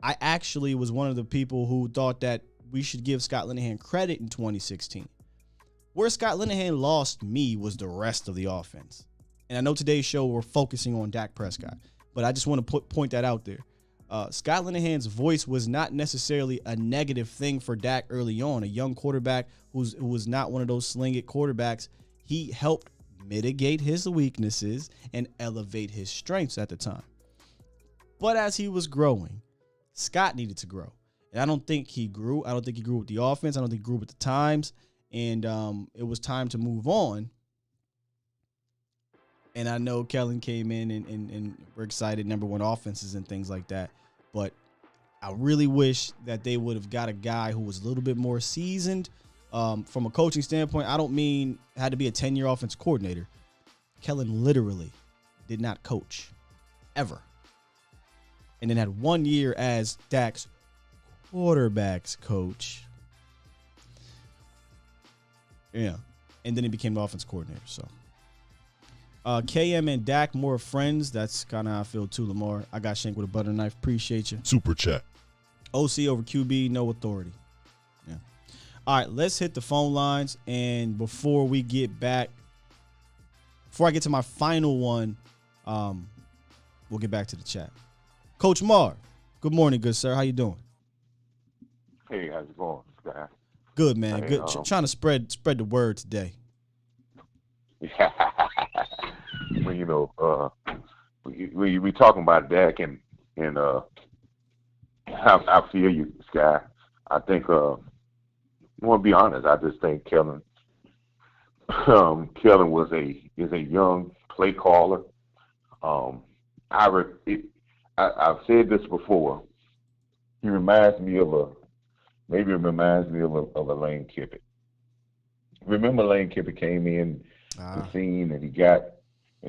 I actually was one of the people who thought that we should give Scott Linehan credit in 2016. Where Scott Linehan lost me was the rest of the offense. And I know today's show we're focusing on Dak Prescott, but I just want to point that out there. Scott Linehan's voice was not necessarily a negative thing for Dak early on. A young quarterback who was not one of those sling it quarterbacks. He helped mitigate his weaknesses and elevate his strengths at the time. But as he was growing, Scott needed to grow. And I don't think he grew. I don't think he grew with the offense. I don't think he grew with the times. And it was time to move on. And I know Kellen came in and we're excited, number one offenses and things like that. But I really wish that they would have got a guy who was a little bit more seasoned. From a coaching standpoint, I don't mean had to be a 10-year offense coordinator. Kellen literally did not coach ever. And then had 1 year as Dak's quarterbacks coach. Yeah. And then he became the offense coordinator. So KM and Dak more friends. That's kind of how I feel too, Lamar. I got shanked with a butter knife. Appreciate you. Super chat. OC over QB, no authority. Yeah. All right, let's hit the phone lines. And before I get to my final one, we'll get back to the chat. Coach Marr, good morning, good sir. How you doing? Hey, how's it going, Sky? Good, man. Hey, Good. Trying to spread the word today. Well, you know, we talking about Dak and I feel you, Sky. I think I want to be honest. I just think Kellen is a young play caller. I've said this before. He reminds me of a Lane Kiffin. Remember Lane Kiffin came in the scene and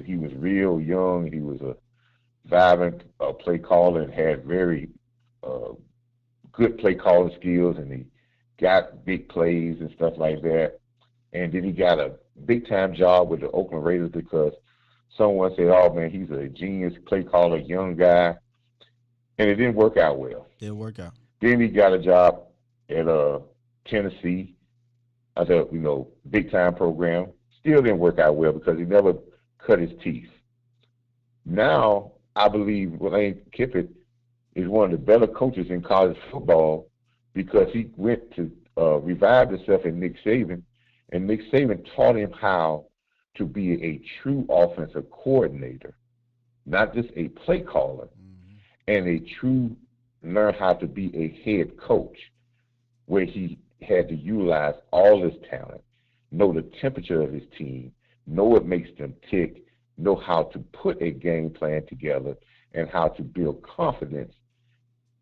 he was real young. He was a vibrant play caller and had very good play calling skills, and he got big plays and stuff like that. And then he got a big time job with the Oakland Raiders because someone said, "Oh man, he's a genius play caller, young guy," and it didn't work out well. Didn't work out. Then he got a job at Tennessee, as a big time program. Still didn't work out well because he never cut his teeth. Now I believe Lane Kiffin is one of the better coaches in college football because he went to revive himself in Nick Saban, and Nick Saban taught him how to be a true offensive coordinator, not just a play caller, and learn how to be a head coach, where he had to utilize all his talent, know the temperature of his team, know what makes them tick, know how to put a game plan together, and how to build confidence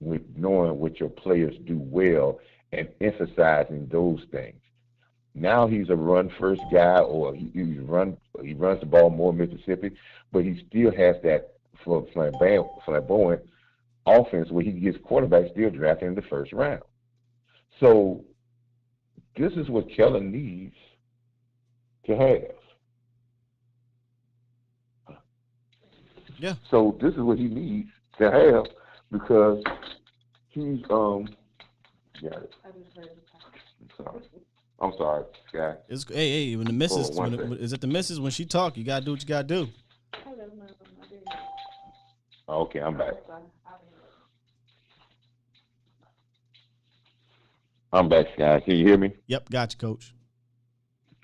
with knowing what your players do well and emphasizing those things. Now he's a run-first guy, or he runs the ball more Mississippi, but he still has that flamboyant offense where he gets quarterbacks still drafted in the first round. So this is what Kellen needs to have. Yeah. So this is what he needs to have because he's I'm sorry, Sky. Hey, when the missus is it the missus when she talk, you gotta do what you gotta do. Okay, I'm back. I'm back, Sky. Can you hear me? Yep, got you, coach.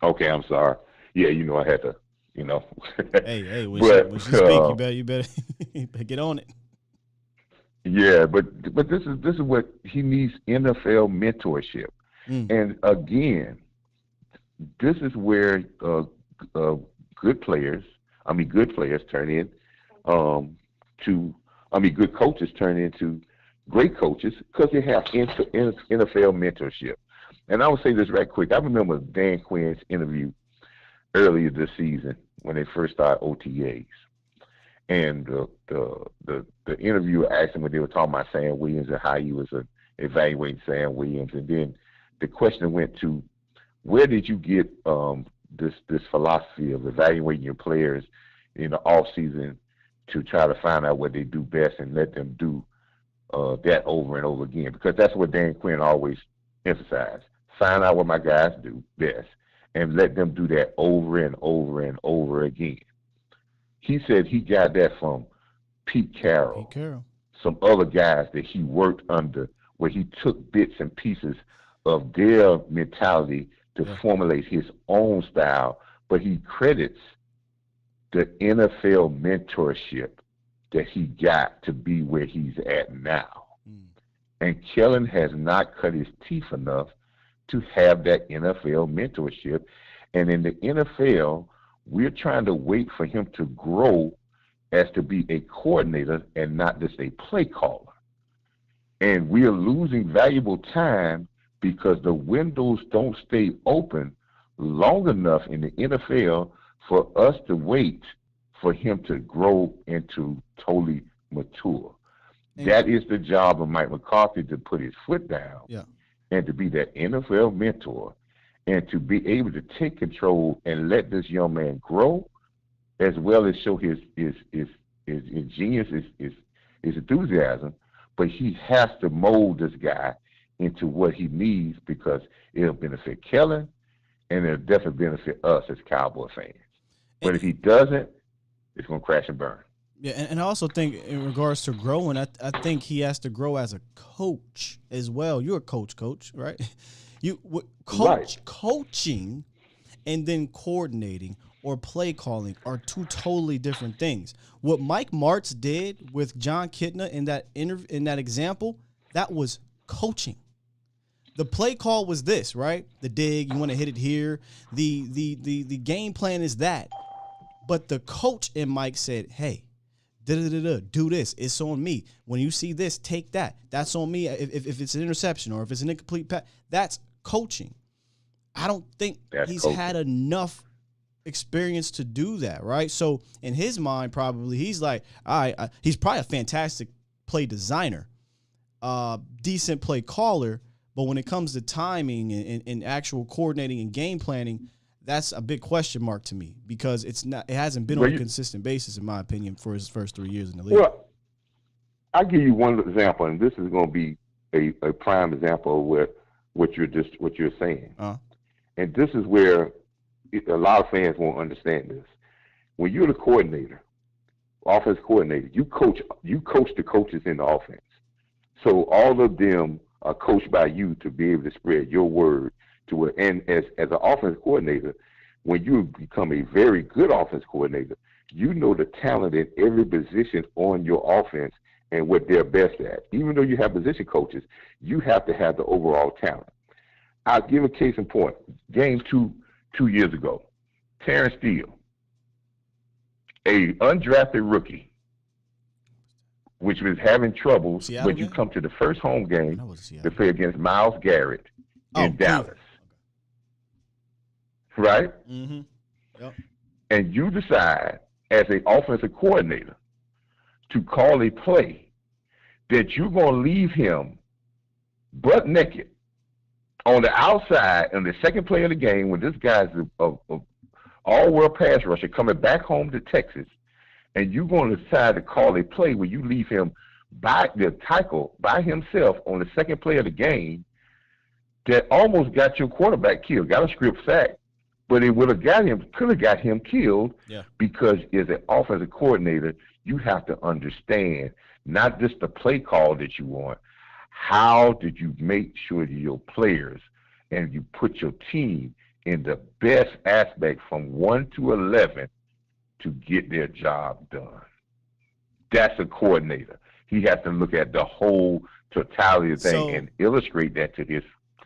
Okay, I'm sorry. Yeah, I had to, you know. Hey, when But she speak, you better get on it. yeah, but this is what he needs: NFL mentorship. Mm. And again, this is where uh, good players, good players turn in good coaches turn into great coaches because they have NFL mentorship. And I will say this right quick. I remember Dan Quinn's interview earlier this season when they first started OTAs. And the interviewer asked him when they were talking about Sam Williams and how he was evaluating Sam Williams. And then the question went to, where did you get this philosophy of evaluating your players in the off season to try to find out what they do best and let them do that over and over again? Because that's what Dan Quinn always emphasized. Find out what my guys do best and let them do that over and over and over again. He said he got that from Pete Carroll, some other guys that he worked under, where he took bits and pieces of their mentality to formulate his own style, but he credits the NFL mentorship that he got to be where he's at now. And Kellen has not cut his teeth enough to have that NFL mentorship. And in the NFL, we're trying to wait for him to grow as to be a coordinator and not just a play caller. And we are losing valuable time because the windows don't stay open long enough in the NFL for us to wait for him to grow into totally mature. That is the job of Mike McCarthy, to put his foot down and to be that NFL mentor and to be able to take control and let this young man grow, as well as show his genius, his enthusiasm. But he has to mold this guy into what he needs, because it'll benefit Kellen and it'll definitely benefit us as Cowboy fans. But if he doesn't, it's going to crash and burn. Yeah, and I also think in regards to growing, I think he has to grow as a coach as well. You're a coach, right? Coaching and then coordinating or play calling are two totally different things. What Mike Martz did with John Kitna in that example, that was coaching. The play call was this, right? The dig, you want to hit it here. The game plan is that. But the coach in Mike said, hey, do this. It's on me. When you see this, take that. That's on me. If it's an interception or if it's an incomplete pass, that's coaching. I don't think he's had enough experience to do that, right? So in his mind, probably he's like, all right, he's probably a fantastic play designer, decent play caller, but when it comes to timing and actual coordinating and game planning, that's a big question mark to me, because it hasn't been on a consistent basis, in my opinion, for his first 3 years in the league. Well, I'll give you one example, and this is going to be a prime example of what you're saying. And this is where a lot of fans won't understand this. When you're the coordinator, offense coordinator, you coach the coaches in the offense. So all of them are coached by you to be able to spread your word to it. And as an offense coordinator, when you become a very good offense coordinator, you know the talent in every position on your offense and what they're best at. Even though you have position coaches, you have to have the overall talent. I'll give a case in point. Game 2 years ago, Terrence Steele, a undrafted rookie, which was having trouble when you come to the first home game to play against Myles Garrett in Dallas. Right? Mm-hmm. Yep. And you decide as an offensive coordinator to call a play that you're going to leave him butt naked on the outside on the second play of the game, when this guy's a all-world pass rusher coming back home to Texas, and you're going to decide to call a play where you leave him by the tackle by himself on the second play of the game, that almost got your quarterback killed, got a script sack. But it could have got him killed, because as an offensive coordinator, you have to understand not just the play call that you want. How did you make sure that your players and you put your team in the best aspect from 1 to 11 to get their job done. That's a coordinator. He has to look at the whole totality of the thing and illustrate that to his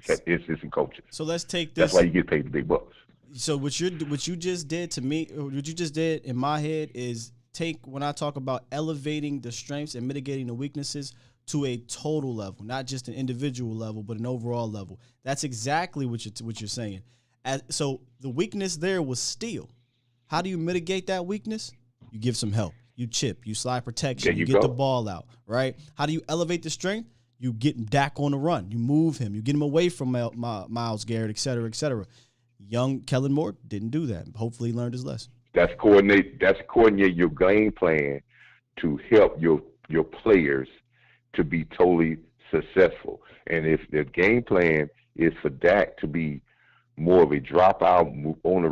assistant coaches. So let's take this. That's why you get paid the big bucks. So what you just did to me, what you just did in my head is take, when I talk about elevating the strengths and mitigating the weaknesses to a total level, not just an individual level, but an overall level. That's exactly what you're saying. So the weakness there was steal. How do you mitigate that weakness? You give some help. You chip. You slide protection. You get the ball out, right? How do you elevate the strength? You get Dak on the run. You move him. You get him away from Myles Garrett, et cetera, et cetera. Young Kellen Moore didn't do that. Hopefully he learned his lesson. That's coordinate your game plan to help your players to be totally successful. And if the game plan is for Dak to be more of a dropout, move on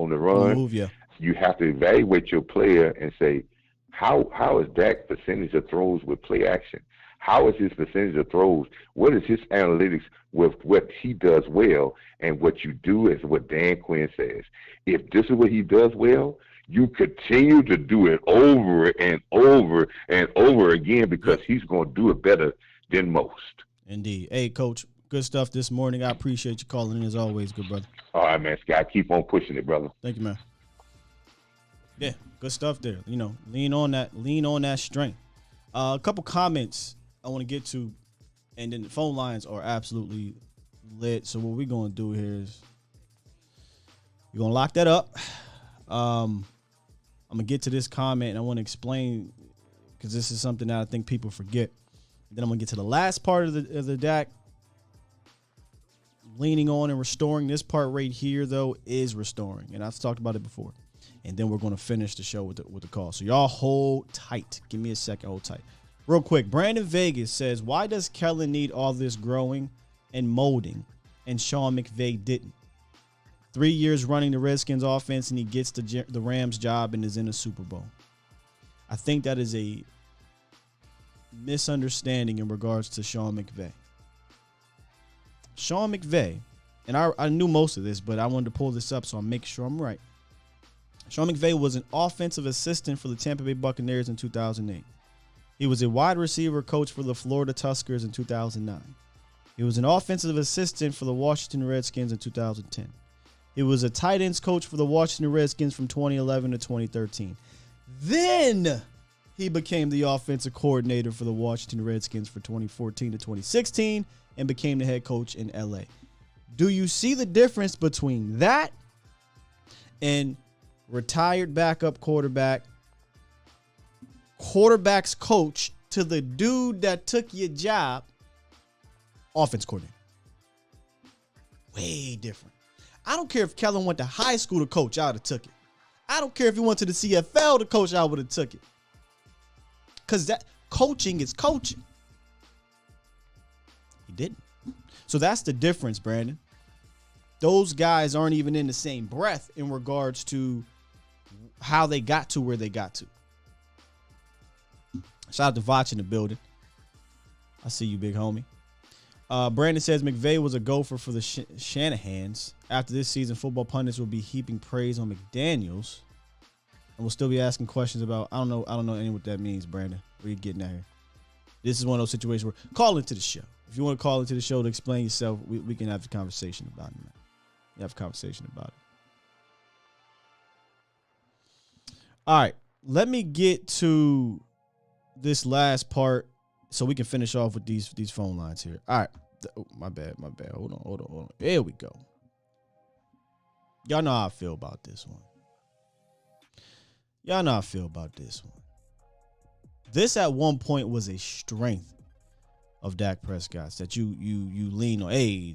the run, you have to evaluate your player and say, how is Dak's percentage of throws with play action? How is his percentage of throws? What is his analytics with what he does well? And what you do is what Dan Quinn says. If this is what he does well, you continue to do it over and over and over again because he's going to do it better than most. Indeed. Hey, Coach, good stuff this morning. I appreciate you calling in as always, good brother. All right, man. Scott, keep on pushing it, brother. Thank you, man. Yeah, good stuff there. You know, lean on that strength. A couple comments I want to get to, and then the phone lines are absolutely lit. So what we're going to do here is we're going to lock that up. I'm going to get to this comment, and I want to explain, because this is something that I think people forget. And then I'm going to get to the last part of the Dak leaning on and restoring. This part right here, though, is restoring, and I've talked about it before. And then we're going to finish the show with the call. So y'all hold tight. Give me a second. Hold tight. Real quick, Brandon Vegas says, why does Kellen need all this growing and molding and Sean McVay didn't? 3 years running the Redskins offense and he gets the Rams job and is in a Super Bowl. I think that is a misunderstanding in regards to Sean McVay. Sean McVay, and I knew most of this, but I wanted to pull this up so I'm making sure I'm right. Sean McVay was an offensive assistant for the Tampa Bay Buccaneers in 2008. He was a wide receiver coach for the Florida Tuskers in 2009. He was an offensive assistant for the Washington Redskins in 2010. He was a tight ends coach for the Washington Redskins from 2011 to 2013. Then he became the offensive coordinator for the Washington Redskins for 2014 to 2016 and became the head coach in LA. Do you see the difference between that and retired backup quarterback's coach to the dude that took your job, offense coordinator? Way different. I don't care if Kellen went to high school to coach, I would have took it. I don't care if he went to the CFL to coach, I would have took it. Because that coaching is coaching. He didn't. So that's the difference, Brandon. Those guys aren't even in the same breath in regards to how they got to where they got to. Shout out to Vach in the building. I see you, big homie. Brandon says McVay was a gopher for the Shanahans. After this season, football pundits will be heaping praise on McDaniels, and we'll still be asking questions about. I don't know any what that means, Brandon. What are you getting at here? This is one of those situations where call into the show. If you want to call into the show to explain yourself, we can have a conversation about it, man. We have a conversation about it. All right, let me get to this last part so we can finish off with these phone lines here. All right. Oh, my bad. Hold on. There we go. Y'all know how I feel about this one. This at one point was a strength of Dak Prescott's that you lean on. Hey,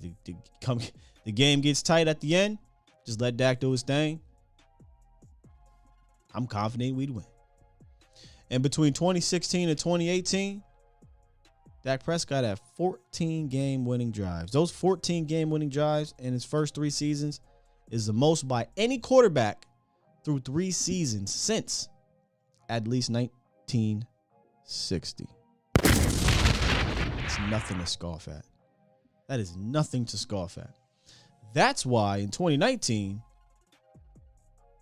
the game gets tight at the end. Just let Dak do his thing. I'm confident we'd win. And between 2016 and 2018, Dak Prescott had 14 game-winning drives. Those 14 game-winning drives in his first 3 seasons is the most by any quarterback through 3 seasons since at least 1960. It's nothing to scoff at. That is nothing to scoff at. That's why in 2019,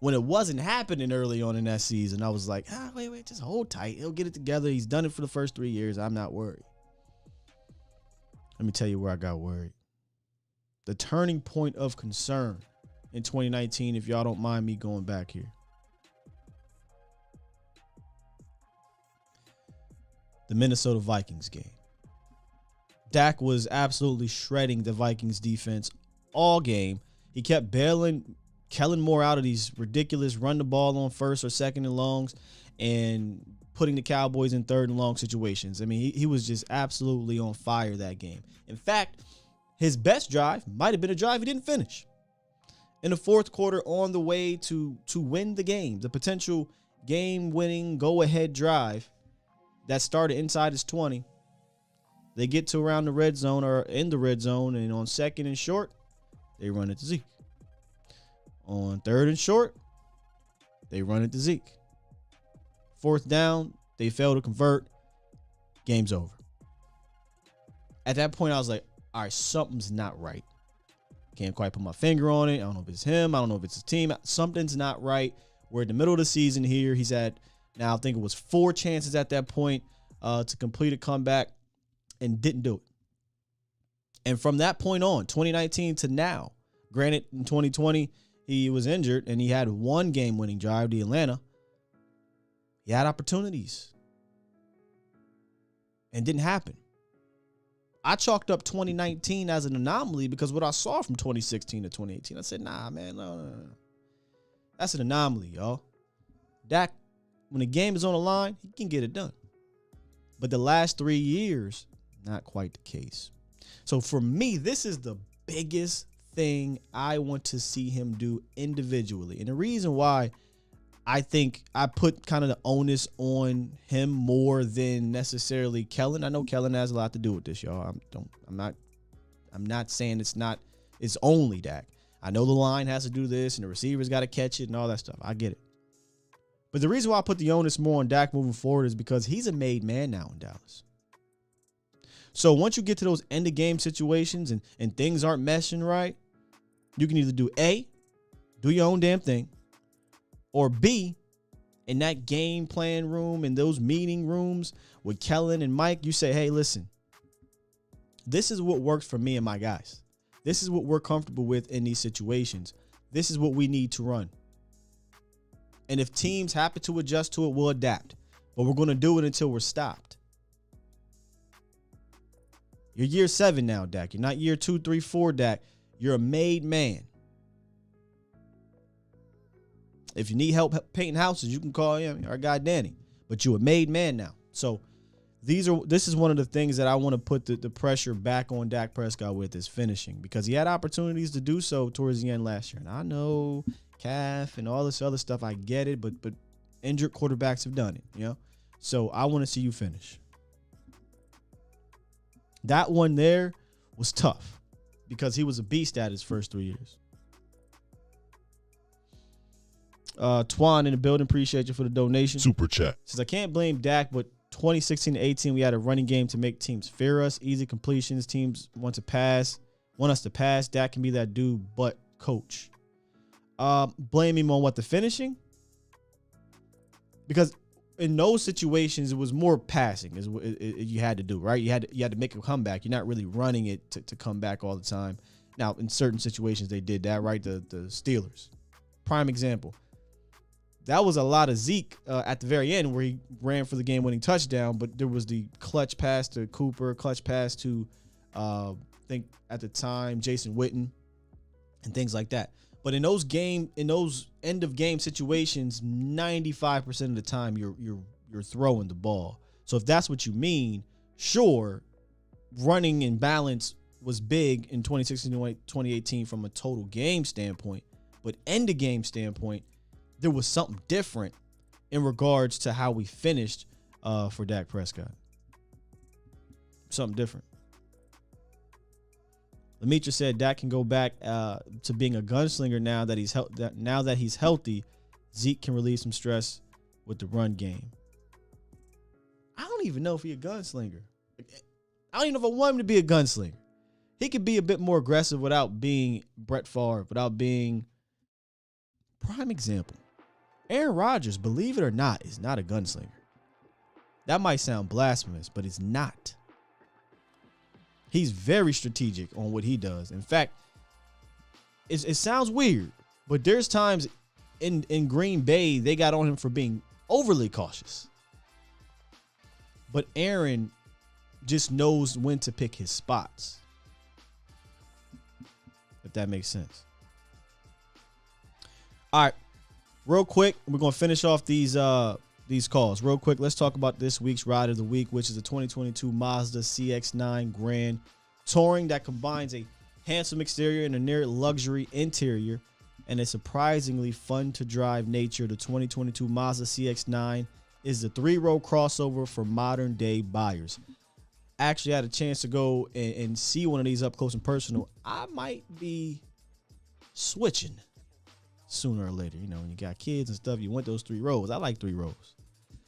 when it wasn't happening early on in that season, I was like, wait, just hold tight. He'll get it together. He's done it for the first 3 years. I'm not worried. Let me tell you where I got worried. The turning point of concern in 2019, if y'all don't mind me going back here. The Minnesota Vikings game. Dak was absolutely shredding the Vikings defense all game. He kept bailing Kellen Moore out of these ridiculous run the ball on first or second and longs and putting the Cowboys in third and long situations. I mean, he was just absolutely on fire that game. In fact, his best drive might have been a drive he didn't finish. In the fourth quarter, on the way to win the game, the potential game-winning, go-ahead drive that started inside his 20, they get to around the red zone or in the red zone, and on second and short, they run it to Zeke. On third and short, they run it to Zeke. Fourth down, they fail to convert. Game's over. At that point, I was like, all right, something's not right. Can't quite put my finger on it. I don't know if it's him. I don't know if it's his team. Something's not right. We're in the middle of the season here. He's had, now I think it was 4 chances at that point to complete a comeback and didn't do it. And from that point on, 2019 to now, granted in 2020, he was injured and he had 1 game-winning drive to Atlanta. He had opportunities and didn't happen. I chalked up 2019 as an anomaly because what I saw from 2016 to 2018, I said, nah, man, no. That's an anomaly, y'all. Dak, when the game is on the line, he can get it done. But the last 3 years, not quite the case. So for me, this is the biggest thing I want to see him do individually. And the reason why I think I put kind of the onus on him more than necessarily Kellen. I know Kellen has a lot to do with this, y'all. I'm not saying it's only Dak. I know the line has to do this and the receivers got to catch it and all that stuff. I get it. But the reason why I put the onus more on Dak moving forward is because he's a made man now in Dallas. So once you get to those end of game situations and things aren't meshing right, you can either do A, do your own damn thing, or B, in that game plan room, in those meeting rooms with Kellen and Mike, you say, hey, listen, this is what works for me and my guys. This is what we're comfortable with in these situations. This is what we need to run. And if teams happen to adjust to it, we'll adapt. But we're going to do it until we're stopped. You're year 7 now, Dak. You're not year 2, 3, 4, Dak. You're a made man. If you need help painting houses, you can call him, our guy Danny. But you're a made man now. So this is one of the things that I want to put the pressure back on Dak Prescott with is finishing, because he had opportunities to do so towards the end last year. And I know calf and all this other stuff, I get it, but injured quarterbacks have done it, you know? So I want to see you finish. That one there was tough because he was a beast at his first 3 years. Twan in the building, appreciate you for the donation. Super chat. Says, I can't blame Dak, but 2016 to 18, we had a running game to make teams fear us. Easy completions. Teams want us to pass. Dak can be that dude, but coach. Blame him on what, the finishing? Because in those situations, it was more passing is what you had to do, right? You had to make a comeback. You're not really running it to come back all the time. Now, in certain situations, they did that, right? The Steelers. Prime example. That was a lot of Zeke at the very end where he ran for the game-winning touchdown, but there was the clutch pass to Cooper, clutch pass to, I think at the time, Jason Witten, and things like that. But in those end-of-game situations, 95% of the time you're throwing the ball. So if that's what you mean, sure, running and balance was big in 2016 to 2018 from a total game standpoint, but end-of-game standpoint, there was something different in regards to how we finished for Dak Prescott. Something different. Lemitra said Dak can go back to being a gunslinger now that he's healthy. Zeke can relieve some stress with the run game. I don't even know if he's a gunslinger. I don't even know if I want him to be a gunslinger. he could be a bit more aggressive without being Brett Favre, without being prime example. Aaron Rodgers, believe it or not, is not a gunslinger. That might sound blasphemous, but it's not. He's very strategic on what he does. In fact, it sounds weird, but there's times in Green Bay they got on him for being overly cautious. But Aaron just knows when to pick his spots. If that makes sense. All right. Real quick, we're going to finish off these calls. Real quick, let's talk about this week's Ride of the Week, which is the 2022 Mazda CX-9 Grand Touring that combines a handsome exterior and a near luxury interior and a surprisingly fun-to-drive nature. The 2022 Mazda CX-9 is the three-row crossover for modern-day buyers. I actually had a chance to go and see one of these up close and personal. I might be switching sooner or later. You know, when you got kids and stuff, you want those 3 rows. I like 3 rows.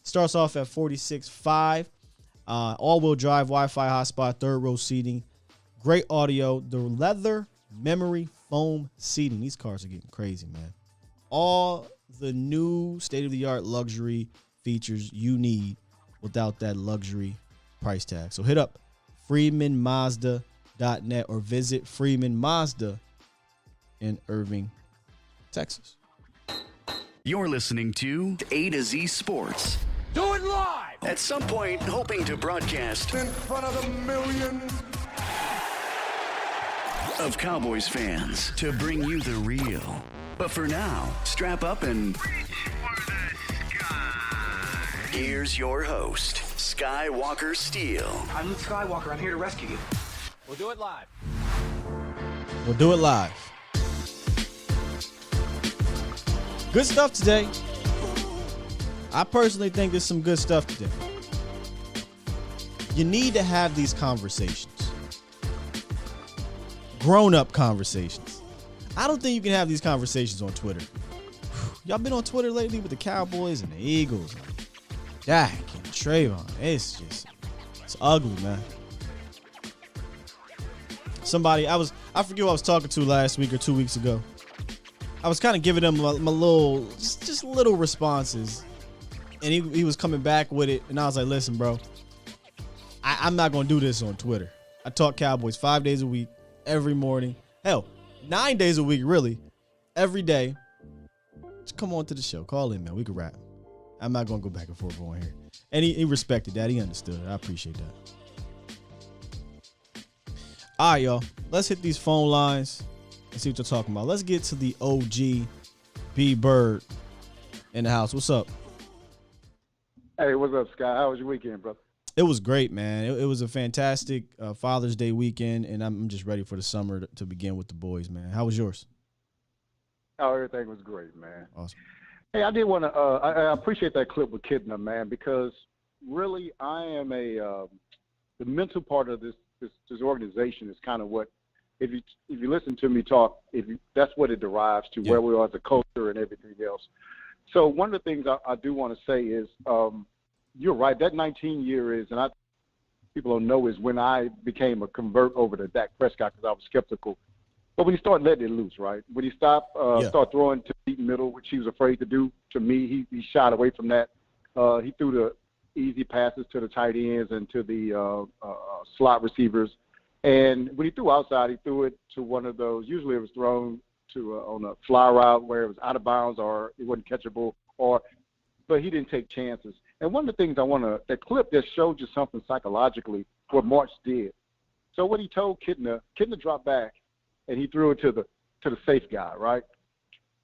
Starts off at $46,500. All-wheel drive, Wi-Fi hotspot, third row seating. Great audio. The leather memory foam seating. These cars are getting crazy, man. All the new state-of-the-art luxury features you need without that luxury price tag. So hit up freemanmazda.net or visit Freeman Mazda in Irving, Texas. You're listening to A to Z Sports. Do it live! At some point, hoping to broadcast In front of the millions. of Cowboys fans to bring you the real. But for now, strap up and here's your host, Skywalker Steele. I'm Luke Skywalker. I'm here to rescue you. We'll do it live. We'll do it live. Good stuff today. I personally think there's some good stuff today. You need to have these conversations. Grown-up conversations. I don't think you can have these conversations on Twitter. Y'all been on Twitter lately with the Cowboys and the Eagles. Dak and Trayvon. It's ugly, man. Somebody, I forget who I was talking to last week or 2 weeks ago. I was kind of giving him my little, just little responses. And he was coming back with it. And I was like, listen, bro, I'm not going to do this on Twitter. I talk Cowboys 5 days a week, every morning. Hell, 9 days a week, really. Every day. Just come on to the show. Call in, man. We can rap. I'm not going to go back and forth on here. And he respected that. He understood. I appreciate that. All right, y'all. Let's hit these phone lines and see what they're talking about. Let's get to the OG B Bird in the house. What's up? Hey, what's up, Sky? How was your weekend, brother? It was great, man. It was a fantastic Father's Day weekend, and I'm just ready for the summer to begin with the boys, man. How was yours? Oh, everything was great, man. Awesome. Hey, I did want to I appreciate that clip with Kidna, man, because really I am the mental part of this organization is kind of what, if you listen to me talk, that's what it derives to, where we are as a culture and everything else. So one of the things I do want to say is, you're right. That 19-year is, and people don't know, is when I became a convert over to Dak Prescott because I was skeptical. But when he started letting it loose, right? When he stopped, started throwing to deep middle, which he was afraid to do. To me, he shied away from that. He threw the easy passes to the tight ends and to the slot receivers. And when he threw outside, he threw it to one of those. Usually, it was thrown to on a fly route where it was out of bounds or it wasn't catchable, but he didn't take chances. And one of the things that clip just showed you something psychologically, what March did. So what he told Kidna dropped back, and he threw it to the safe guy, right?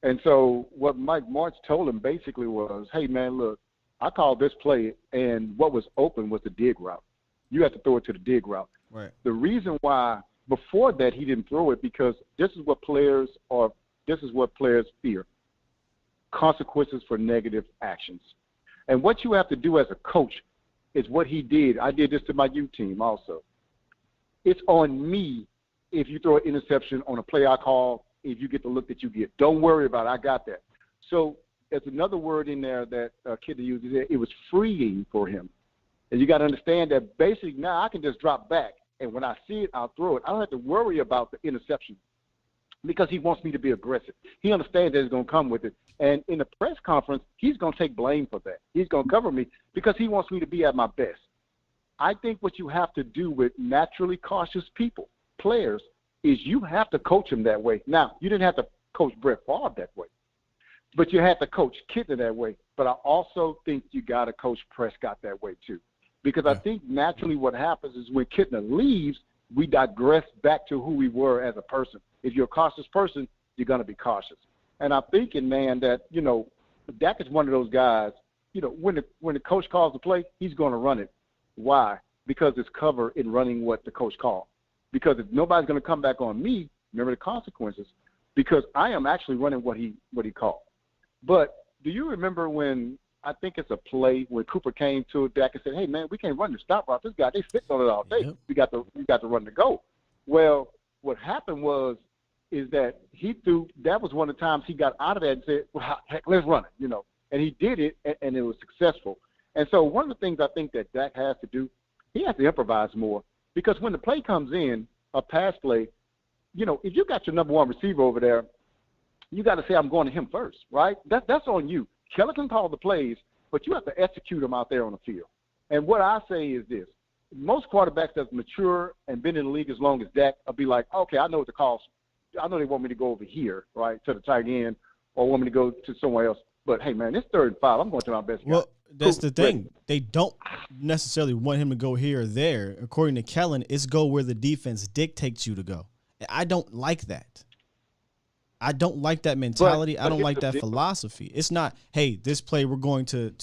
And so what Mike March told him basically was, hey, man, look, I called this play, and what was open was the dig route. You have to throw it to the dig route. Right. The reason why before that he didn't throw it, because this is what players fear, consequences for negative actions. And what you have to do as a coach is what he did. I did this to my youth team also. It's on me if you throw an interception on a play I call, if you get the look that you get. Don't worry about it. I got that. So there's another word in there that Kid uses. It was freeing for him. And you got to understand that basically now I can just drop back and when I see it, I'll throw it. I don't have to worry about the interception because he wants me to be aggressive. He understands that it's going to come with it. And in the press conference, he's going to take blame for that. He's going to cover me because he wants me to be at my best. I think what you have to do with naturally cautious people, players, is you have to coach them that way. Now, you didn't have to coach Brett Favre that way, but you had to coach Kitna that way. But I also think you got to coach Prescott that way too, because I think naturally what happens is when Kitna leaves, we digress back to who we were as a person. If you're a cautious person, you're going to be cautious. And I'm thinking, man, that, you know, Dak is one of those guys, you know, when the coach calls the play, he's going to run it. Why? Because it's cover in running what the coach called. Because if nobody's going to come back on me, remember the consequences, because I am actually running what he called. But do you remember when, I think it's a play when Cooper came to Dak and said, hey, man, we can't run the stop route. This guy, they sit on it all day. Yep. We got to run the go. Well, what happened is that that was one of the times he got out of that and said, well, heck, let's run it, you know. And he did it, and it was successful. And so one of the things I think that Dak has to do, he has to improvise more, because when the play comes in, a pass play, you know, if you got your number one receiver over there, you got to say, I'm going to him first, right? That's on you. Kellen can call the plays, but you have to execute them out there on the field. And what I say is this. Most quarterbacks that's mature and been in the league as long as Dak will be like, okay, I know what the call. I know they want me to go over here, right, to the tight end, or want me to go to somewhere else. But, hey, man, it's 3rd and 5. I'm going to my best guy. Well, that's the thing. They don't necessarily want him to go here or there. According to Kellen, it's go where the defense dictates you to go. I don't like that. I don't like that mentality. I don't like that philosophy. It's not, hey, this play we're going to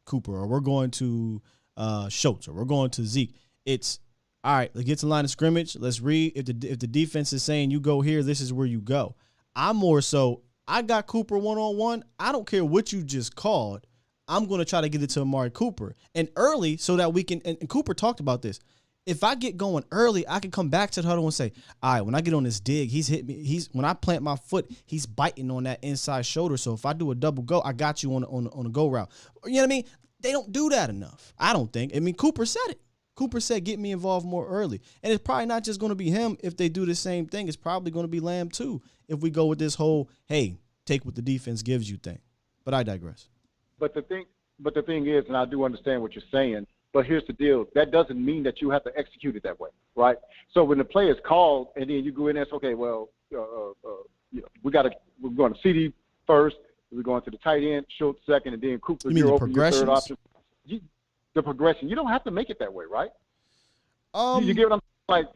Cooper, or we're going to Schultz, or we're going to Zeke. It's, all right, let's get to the line of scrimmage. Let's read. If the defense is saying you go here, this is where you go. I'm more so, I got Cooper one-on-one. I don't care what you just called. I'm going to try to get it to Amari Cooper. And early so that we can – and Cooper talked about this. If I get going early, I can come back to the huddle and say, all right, when I get on this dig, he's hit me. When I plant my foot, he's biting on that inside shoulder. So if I do a double go, I got you on a go route. You know what I mean? They don't do that enough, I don't think. I mean, Cooper said it. Cooper said, get me involved more early. And it's probably not just going to be him if they do the same thing. It's probably going to be Lamb too if we go with this whole, hey, take what the defense gives you thing. But I digress. But the thing is, and I do understand what you're saying, but here's the deal. That doesn't mean that you have to execute it that way, right? So when the play is called and then you go in there and say, okay, well, we're going to CD first, we're going to the tight end, Schultz second, and then Cooper, you're open your third option. The progression. You don't have to make it that way, right? You get what I'm like?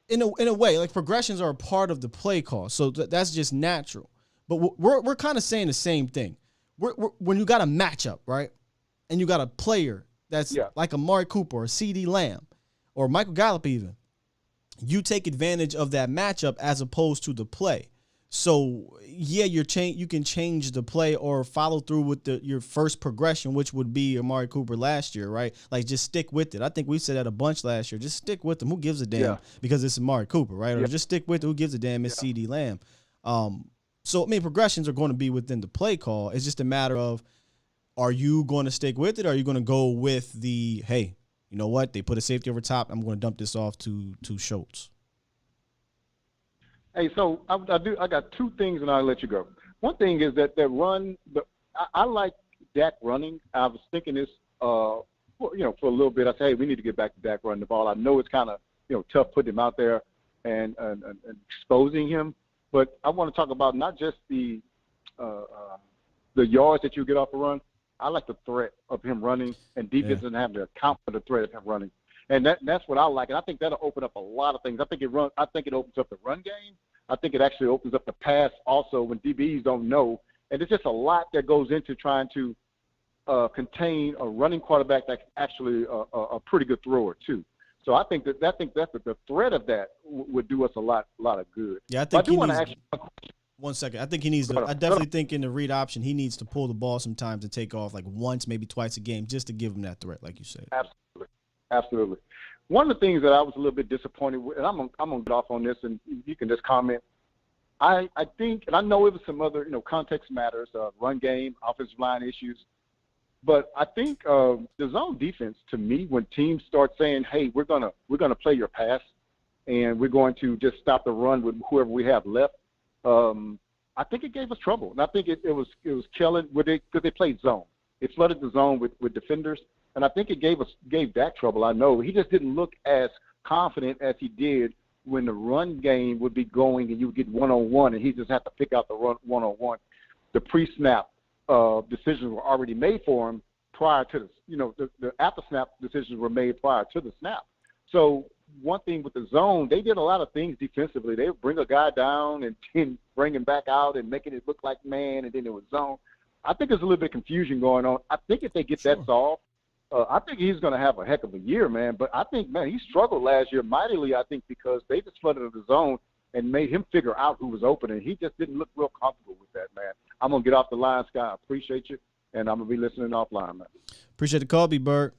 In a way, like progressions are a part of the play call, so that's just natural. But we're kind of saying the same thing. When you got a matchup, right, and you got a player that's like Amari Cooper or CeeDee Lamb or Michael Gallup even, you take advantage of that matchup as opposed to the play. So, yeah, you can change the play or follow through with your first progression, which would be Amari Cooper last year, right? Like, just stick with it. I think we said that a bunch last year. Just stick with them. Who gives a damn? Because it's Amari Cooper, right? Or just stick with it. Who gives a damn? It's CeeDee Lamb. So, I mean, progressions are going to be within the play call. It's just a matter of, are you going to stick with it, or are you going to go with the, hey, you know what? They put a safety over top. I'm going to dump this off to Schultz. Hey, so I got two things, and I'll let you go. One thing is that run. I like Dak running. I was thinking this, for a little bit. I said, hey, we need to get back to Dak running the ball. I know it's kind of tough putting him out there and exposing him, but I want to talk about not just the yards that you get off a run. I like the threat of him running, and defense doesn't have to account for the threat of him running. And that's what I like. And I think that'll open up a lot of things. I think it opens up the run game. I think it actually opens up the pass also when DBs don't know. And there's just a lot that goes into trying to contain a running quarterback that's actually a pretty good thrower too. So I think that's the threat of that would do us a lot of good. Yeah, I think he needs. One second. I think he needs to. I definitely think in the read option, he needs to pull the ball sometimes and take off like once, maybe twice a game, just to give him that threat, like you said. Absolutely. One of the things that I was a little bit disappointed with, and I'm gonna get off on this, and you can just comment. I think, and I know it was some other, context matters, run game, offensive line issues. But I think the zone defense, to me, when teams start saying, "Hey, we're gonna play your pass, and we're going to just stop the run with whoever we have left," I think it gave us trouble. And I think it was Kellen because they played zone. It flooded the zone with defenders, and I think it gave Dak trouble. I know he just didn't look as confident as he did when the run game would be going and you would get one-on-one, and he just had to pick out the run one-on-one. The pre-snap decisions were already made for him prior to the after-snap decisions were made prior to the snap. So one thing with the zone, they did a lot of things defensively. They would bring a guy down and then bring him back out and making it look like man, and then it was zone. I think there's a little bit of confusion going on. I think if they get that solved, I think he's going to have a heck of a year, man. But I think, man, he struggled last year mightily, I think, because they just flooded the zone and made him figure out who was open, and he just didn't look real comfortable with that, man. I'm going to get off the line, Scott. I appreciate you, and I'm going to be listening offline, man. Appreciate the call, B-Bird.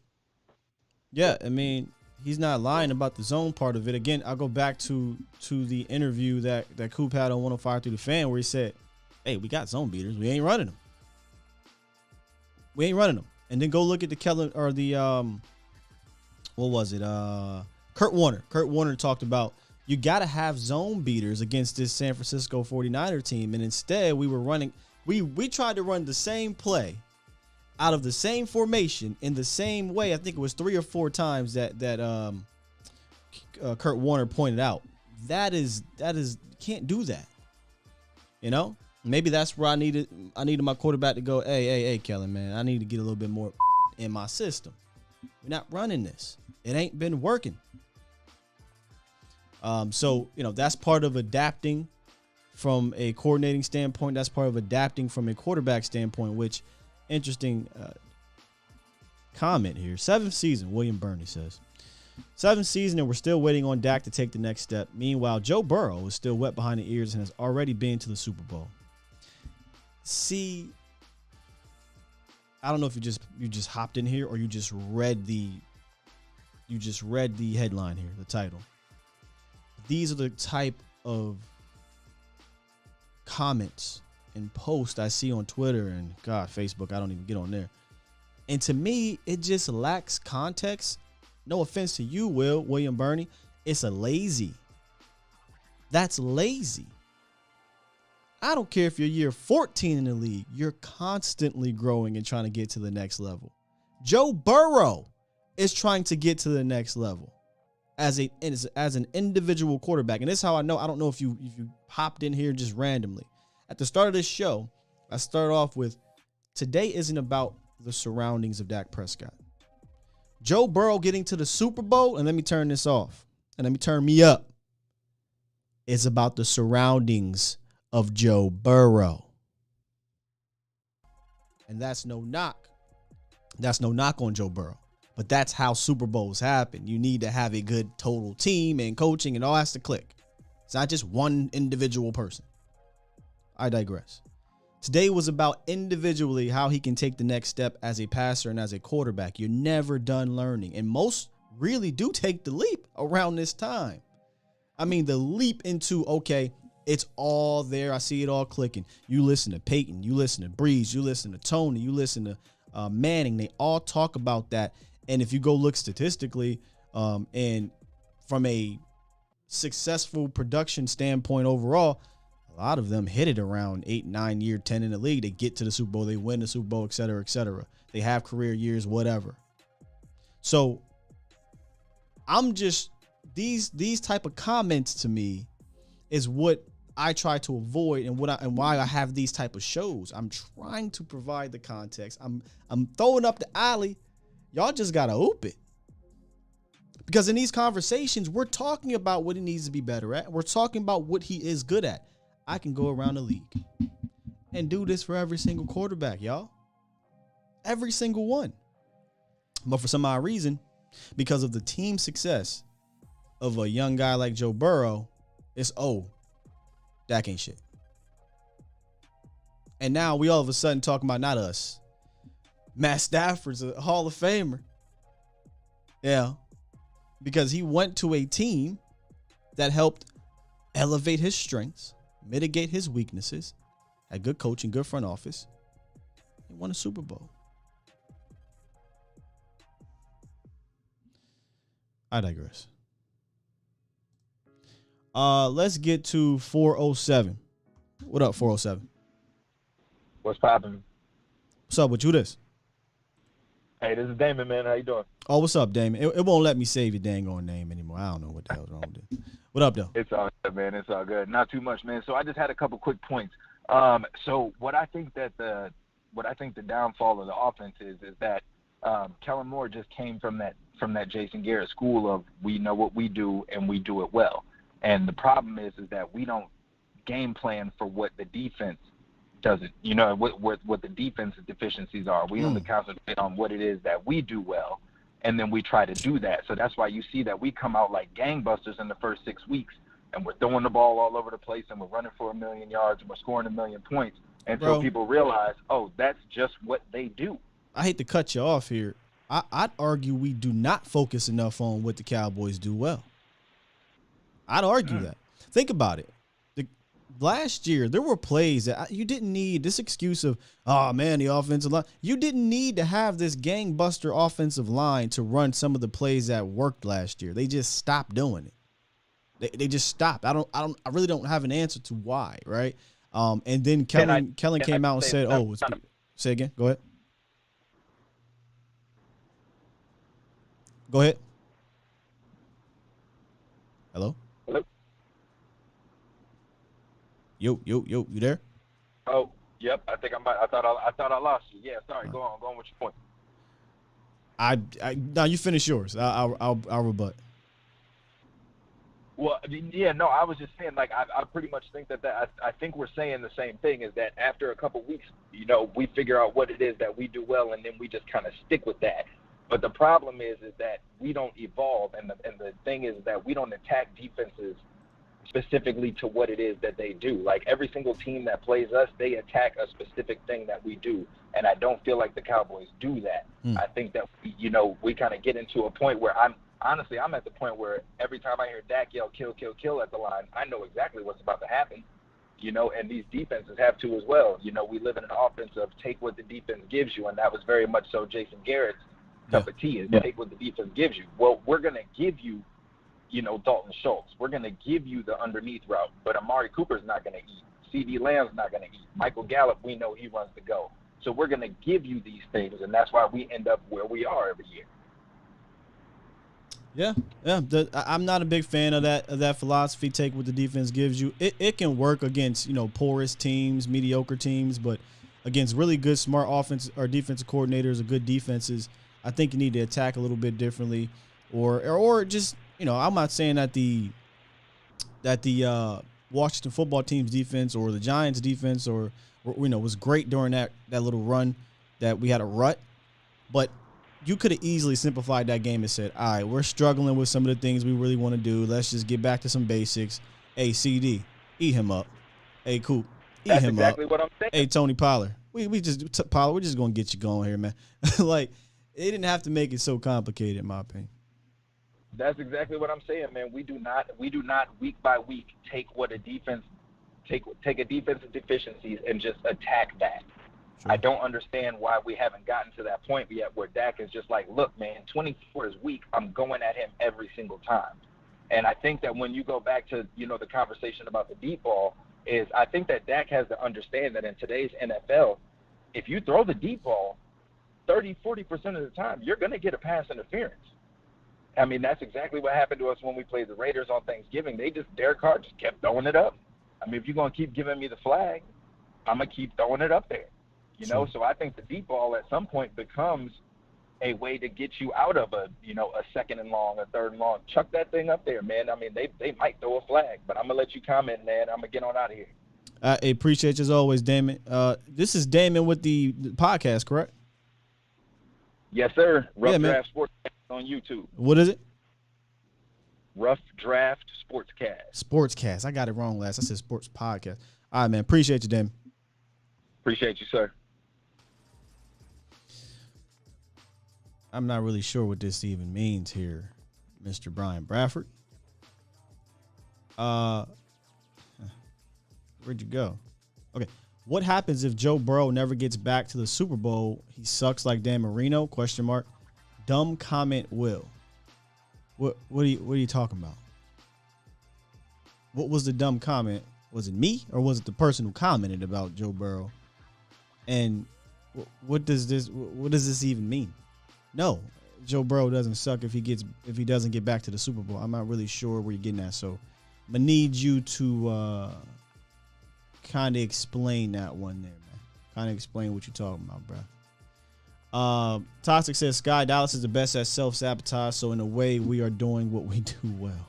Yeah, I mean, he's not lying about the zone part of it. Again, I'll go back to the interview that Coop had on 105 through the Fan where he said, hey, we got zone beaters. We ain't running them. And then go look at the Kellen or the what was it? Kurt Warner. Kurt Warner talked about you got to have zone beaters against this San Francisco 49er team, and instead we were running we tried to run the same play out of the same formation in the same way. I think it was 3 or 4 times that Kurt Warner pointed out. That is can't do that. You know? Maybe that's where I needed my quarterback to go, hey, Kellen, man, I need to get a little bit more in my system. We're not running this. It ain't been working. So, that's part of adapting from a coordinating standpoint. That's part of adapting from a quarterback standpoint, which interesting comment here. 7th season, William Burney says. 7th season, and we're still waiting on Dak to take the next step. Meanwhile, Joe Burrow is still wet behind the ears and has already been to the Super Bowl. See, I don't know if you just hopped in here or you just read the headline here, the title. These are the type of comments and posts I see on Twitter and Facebook. I don't even get on there. And to me, it just lacks context. No offense to you, William Burney. It's a lazy. That's lazy. I don't care if you're year 14 in the league. You're constantly growing and trying to get to the next level. Joe Burrow is trying to get to the next level as an individual quarterback. And this is how I know. I don't know if you popped in here just randomly. At the start of this show, I start off with, today isn't about the surroundings of Dak Prescott. Joe Burrow getting to the Super Bowl, and let me turn this off, and let me turn me up. It's about the surroundings of Joe Burrow. And that's no knock. That's no knock on Joe Burrow. But that's how Super Bowls happen. You need to have a good total team and coaching, and all has to click. It's not just one individual person. I digress. Today was about individually how he can take the next step as a passer and as a quarterback. You're never done learning. And most really do take the leap around this time. I mean, the leap into, okay, it's all there. I see it all clicking. You listen to Peyton. You listen to Breeze. You listen to Tony. You listen to Manning. They all talk about that. And if you go look statistically and from a successful production standpoint overall, a lot of them hit it around 8, 9 year, 10 in the league. They get to the Super Bowl. They win the Super Bowl, et cetera, et cetera. They have career years, whatever. So I'm just, these type of comments to me is what I try to avoid and why I have these type of shows. I'm trying to provide the context. I'm throwing up the alley. Y'all just got to oop it. Because in these conversations, we're talking about what he needs to be better at. We're talking about what he is good at. I can go around the league and do this for every single quarterback, y'all. Every single one. But for some odd reason, because of the team success of a young guy like Joe Burrow, it's, Dak ain't shit. And now we all of a sudden talking about not us. Matt Stafford's a Hall of Famer. Yeah. Because he went to a team that helped elevate his strengths, mitigate his weaknesses, had good coaching, good front office. He won a Super Bowl. I digress. Let's get to 407. What up, 407? What's poppin'? What's up with you this? Hey, this is Damon, man. How you doing? Oh, what's up, Damon? It won't let me save your dang on name anymore. I don't know what the hell's wrong with it. What up, though? It's all good, man. It's all good. Not too much, man. So I just had a couple quick points. So what I think the downfall of the offense is that Kellen Moore just came from that Jason Garrett school of we know what we do and we do it well. And the problem is that we don't game plan for what the defense doesn't. You know what the defense's deficiencies are. We only concentrate on what it is that we do well, and then we try to do that. So that's why you see that we come out like gangbusters in the first 6 weeks, and we're throwing the ball all over the place, and we're running for 1 million yards, and we're scoring 1 million points until people realize, oh, that's just what they do. I hate to cut you off here. I'd argue we do not focus enough on what the Cowboys do well. I'd argue that. Think about it. Last year, there were plays that you didn't need this excuse of, oh, man, the offensive line. You didn't need to have this gangbuster offensive line to run some of the plays that worked last year. They just stopped doing it. They just stopped. I really don't have an answer to why, right? And then Kellen came out and said, say again. Go ahead. Go ahead. Hello? Hello? Yo, you there? Oh, yep. I thought I lost you. Yeah, sorry. Go on with your point. Now you finish yours. I'll rebut. Well, I mean, yeah, no, I was just saying, like, I pretty much think that I think we're saying the same thing, is that after a couple weeks, you know, we figure out what it is that we do well, and then we just kind of stick with that. But the problem is that we don't evolve, and the thing is that we don't attack defenses specifically to what it is that they do. Like, every single team that plays us, they attack a specific thing that we do, and I don't feel like the Cowboys do that. I think that we kind of get into a point where I'm at the point where every time I hear Dak yell kill, kill, kill at the line, I know exactly what's about to happen. You know, and these defenses have to as well. You know, we live in an offense of take what the defense gives you, and that was very much so Jason Garrett's cup of tea, is take what the defense gives you. Well, we're going to give you, Dalton Schultz. We're going to give you the underneath route, but Amari Cooper's not going to eat. C.D. Lamb's not going to eat. Michael Gallup, we know he runs the go. So we're going to give you these things, and that's why we end up where we are every year. Yeah. I'm not a big fan of that philosophy. Take what the defense gives you. It can work against porous teams, mediocre teams, but against really good, smart offense or defensive coordinators or good defenses, I think you need to attack a little bit differently, or just I'm not saying that the Washington football team's defense or the Giants defense or was great during that little run that we had a rut, but you could have easily simplified that game and said, all right, we're struggling with some of the things we really want to do. Let's just get back to some basics. Hey, CD, eat him up. Hey, Coop, eat That's him exactly up. What I'm saying. Hey, Tony Pollard, we're just going to get you going here, man. Like, they didn't have to make it so complicated, in my opinion. That's exactly what I'm saying, man. We do not week by week take a defensive deficiencies and just attack that. Sure. I don't understand why we haven't gotten to that point yet where Dak is just like, look, man, 24 is weak. I'm going at him every single time. And I think that when you go back to, the conversation about the deep ball, is I think that Dak has to understand that in today's NFL, if you throw the deep ball 30, 40% of the time, you're going to get a pass interference. I mean, that's exactly what happened to us when we played the Raiders on Thanksgiving. Derek Carr just kept throwing it up. I mean, if you're going to keep giving me the flag, I'm going to keep throwing it up there. So I think the deep ball at some point becomes a way to get you out of a second and long, a third and long. Chuck that thing up there, man. I mean, they might throw a flag, but I'm going to let you comment, man. I'm going to get on out of here. I appreciate you as always, Damon. This is Damon with the podcast, correct? Yes, sir. Rough Draft Sportscast on YouTube. What is it? Rough Draft Sportscast. Sportscast. I got it wrong last. I said sports podcast. All right, man. Appreciate you, Damon. Appreciate you, sir. I'm not really sure what this even means here, Mr. Brian Bradford. Where'd you go? Okay. What happens if Joe Burrow never gets back to the Super Bowl? He sucks like Dan Marino? ? Dumb comment will. What are you talking about? What was the dumb comment? Was it me or was it the person who commented about Joe Burrow? And what does this even mean? No, Joe Burrow doesn't suck if he doesn't get back to the Super Bowl. I'm not really sure where you're getting at, so I'm gonna need you to kind of explain that one there, man. Kind of explain what you're talking about, bro. Toxic says Sky Dallas is the best at self-sabotage, so in a way we are doing what we do well.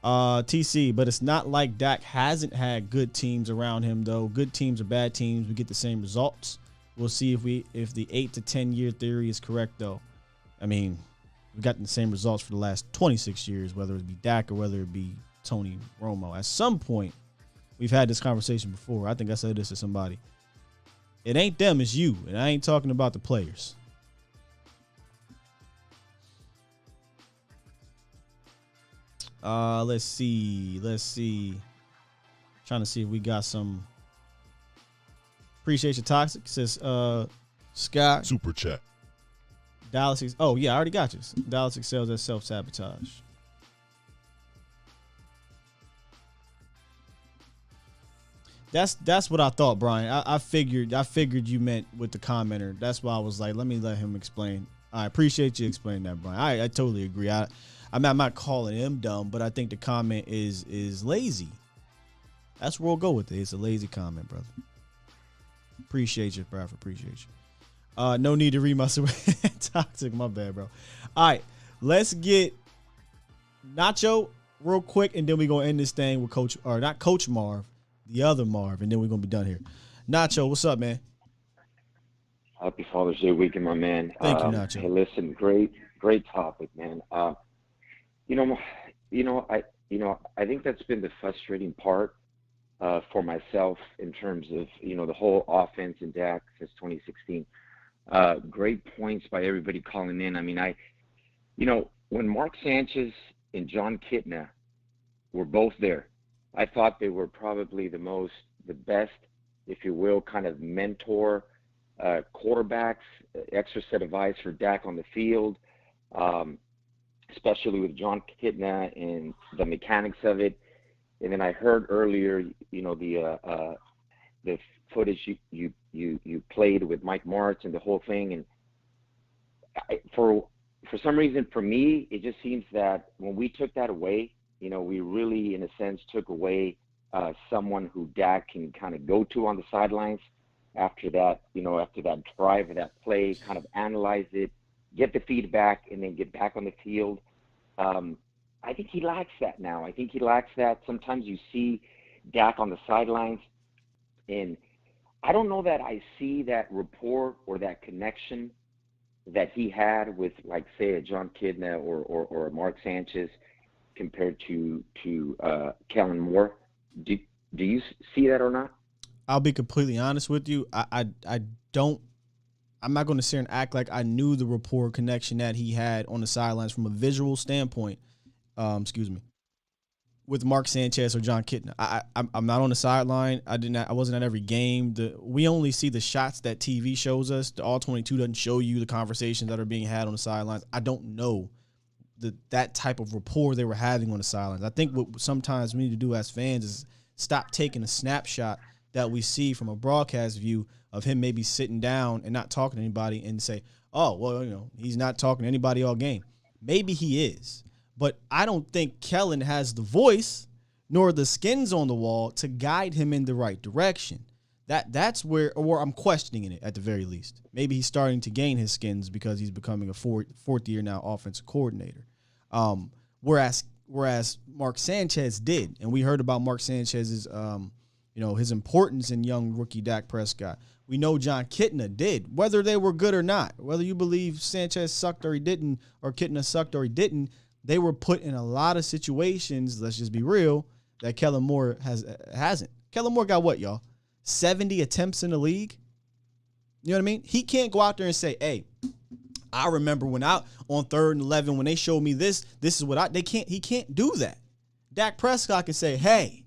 TC, but it's not like Dak hasn't had good teams around him, though. Good teams or bad teams, we get the same results. We'll see if the 8 to 10 year theory is correct, though. I mean, we've gotten the same results for the last 26 years, whether it be Dak or whether it be Tony Romo. At some point, we've had this conversation before. I think I said this to somebody. It ain't them, it's you. And I ain't talking about the players. Let's see. Trying to see if we got some. Appreciate you, Toxic. Says Scott. Super chat. Dallas. Oh yeah, I already got you. Dallas excels at self-sabotage. That's what I thought, Brian. I figured you meant with the commenter. That's why I was like, let me let him explain. I appreciate you explaining that, Brian. I totally agree. I'm not calling him dumb, but I think the comment is lazy. That's where we'll go with it. It's a lazy comment, brother. Appreciate you, Bradford. Appreciate you. No need to read my toxic. My bad, bro. All right, let's get Nacho real quick, and then we're gonna end this thing with not Coach Marv, the other Marv, and then we're gonna be done here. Nacho, what's up, man? Happy Father's Day weekend, my man. Thank you, Nacho. Hey, listen, great topic, man. I think that's been the frustrating part for myself in terms of, the whole offense in Dak since 2016. Great points by everybody calling in. I mean, when Mark Sanchez and John Kitna were both there, I thought they were probably the best, if you will, kind of mentor quarterbacks, extra set of eyes for Dak on the field. Especially with John Kitna and the mechanics of it. And then I heard earlier, the footage you played with Mike Martz and the whole thing. And for some reason, for me, it just seems that when we took that away, we really, in a sense, took away someone who Dak can kind of go to on the sidelines after that drive or that play, kind of analyze it, get the feedback, and then get back on the field. I think he lacks that now. I think he lacks that. Sometimes you see Dak on the sidelines, and I don't know that I see that rapport or that connection that he had with, like, say, a John Kitna or a Mark Sanchez compared to Kellen Moore. Do you see that or not? I'll be completely honest with you. I don't. I'm not going to sit and act like I knew the rapport connection that he had on the sidelines from a visual standpoint. With Mark Sanchez or John Kitna. I'm not on the sideline. I wasn't at every game. We only see the shots that TV shows us. The All 22 doesn't show you the conversations that are being had on the sidelines. I don't know that type of rapport they were having on the sidelines. I think what sometimes we need to do as fans is stop taking a snapshot that we see from a broadcast view of him maybe sitting down and not talking to anybody and say, oh, well, he's not talking to anybody all game. Maybe he is. But I don't think Kellen has the voice nor the skins on the wall to guide him in the right direction. That's where I'm questioning it at the very least. Maybe he's starting to gain his skins because he's becoming a fourth year now offensive coordinator. Whereas Mark Sanchez did. And we heard about Mark Sanchez's his importance in young rookie Dak Prescott. We know John Kitna did, whether they were good or not. Whether you believe Sanchez sucked or he didn't, or Kitna sucked or he didn't, they were put in a lot of situations, let's just be real, that Kellen Moore hasn't. Kellen Moore got what, y'all? 70 attempts in the league? You know what I mean? He can't go out there and say, hey, I remember when on 3rd and 11, when they showed me this is what he can't do that. Dak Prescott can say, hey,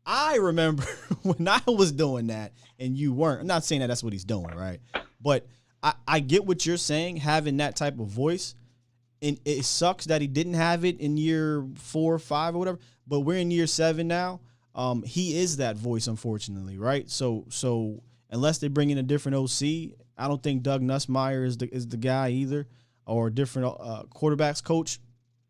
I remember when I was doing that and you weren't. I'm not saying that that's what he's doing, right? But I get what you're saying, having that type of voice. And it sucks that he didn't have it in year 4 or 5 or whatever. But we're in year 7 now. He is that voice, unfortunately, right? So unless they bring in a different OC, I don't think Doug Nussmeier is the guy either, or a different quarterbacks coach.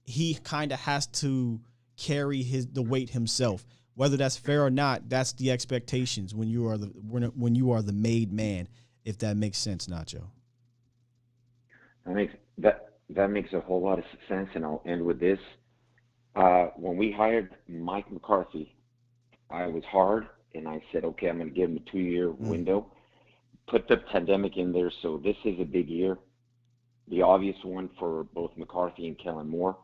He kind of has to carry the weight himself. Whether that's fair or not, that's the expectations when you are the made man. If that makes sense, Nacho. That makes a whole lot of sense, and I'll end with this. When we hired Mike McCarthy, I was hard, and I said, okay, I'm going to give him a 2-year window. Put the pandemic in there, so this is a big year, the obvious one for both McCarthy and Kellen Moore.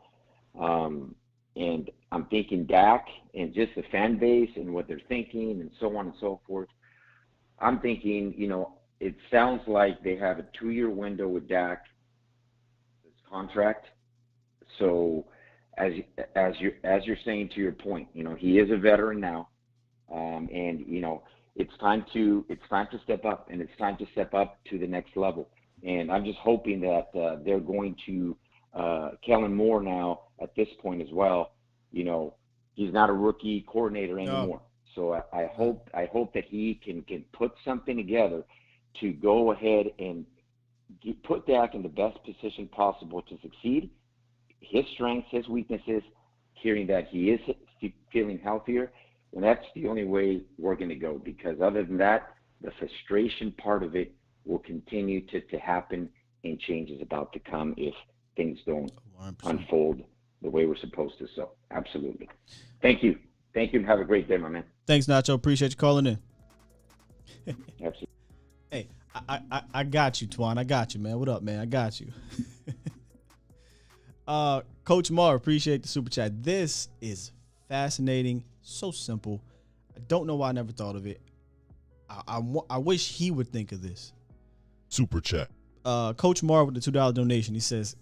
And I'm thinking Dak and just the fan base and what they're thinking and so on and so forth. I'm thinking, it sounds like they have a 2-year window with Dak, his contract. So as you're saying, to your point, he is a veteran now, and it's time to step up, and it's time to step up to the next level. And I'm just hoping that they're going to Kellen Moore now at this point as well. He's not a rookie coordinator anymore. No. So I hope that he can put something together to go ahead and put Dak in the best position possible to succeed. His strengths, his weaknesses, hearing that he is feeling healthier, and that's the only way we're going to go, because other than that, the frustration part of it will continue to happen, and change is about to come if things don't 100%. Unfold the way we're supposed to. So, absolutely. Thank you. Thank you, and have a great day, my man. Thanks, Nacho. Appreciate you calling in. Absolutely. Hey, I got you, Twan. I got you, man. What up, man? I got you. Coach Moore, appreciate the super chat. This is fascinating. So simple. I don't know why I never thought of it. I wish he would think of this. Super chat. Coach Moore with the $2 donation. He says,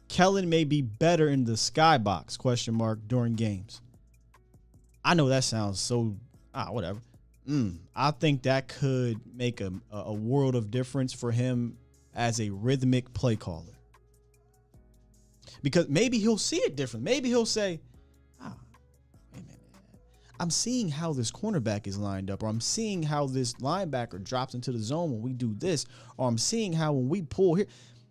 Kellen may be better in the skybox, ? During games. I know that sounds so, whatever. I think that could make a world of difference for him as a rhythmic play caller. Because maybe he'll see it different. Maybe he'll say, wait a minute. I'm seeing how this cornerback is lined up, or I'm seeing how this linebacker drops into the zone when we do this, or I'm seeing how when we pull here.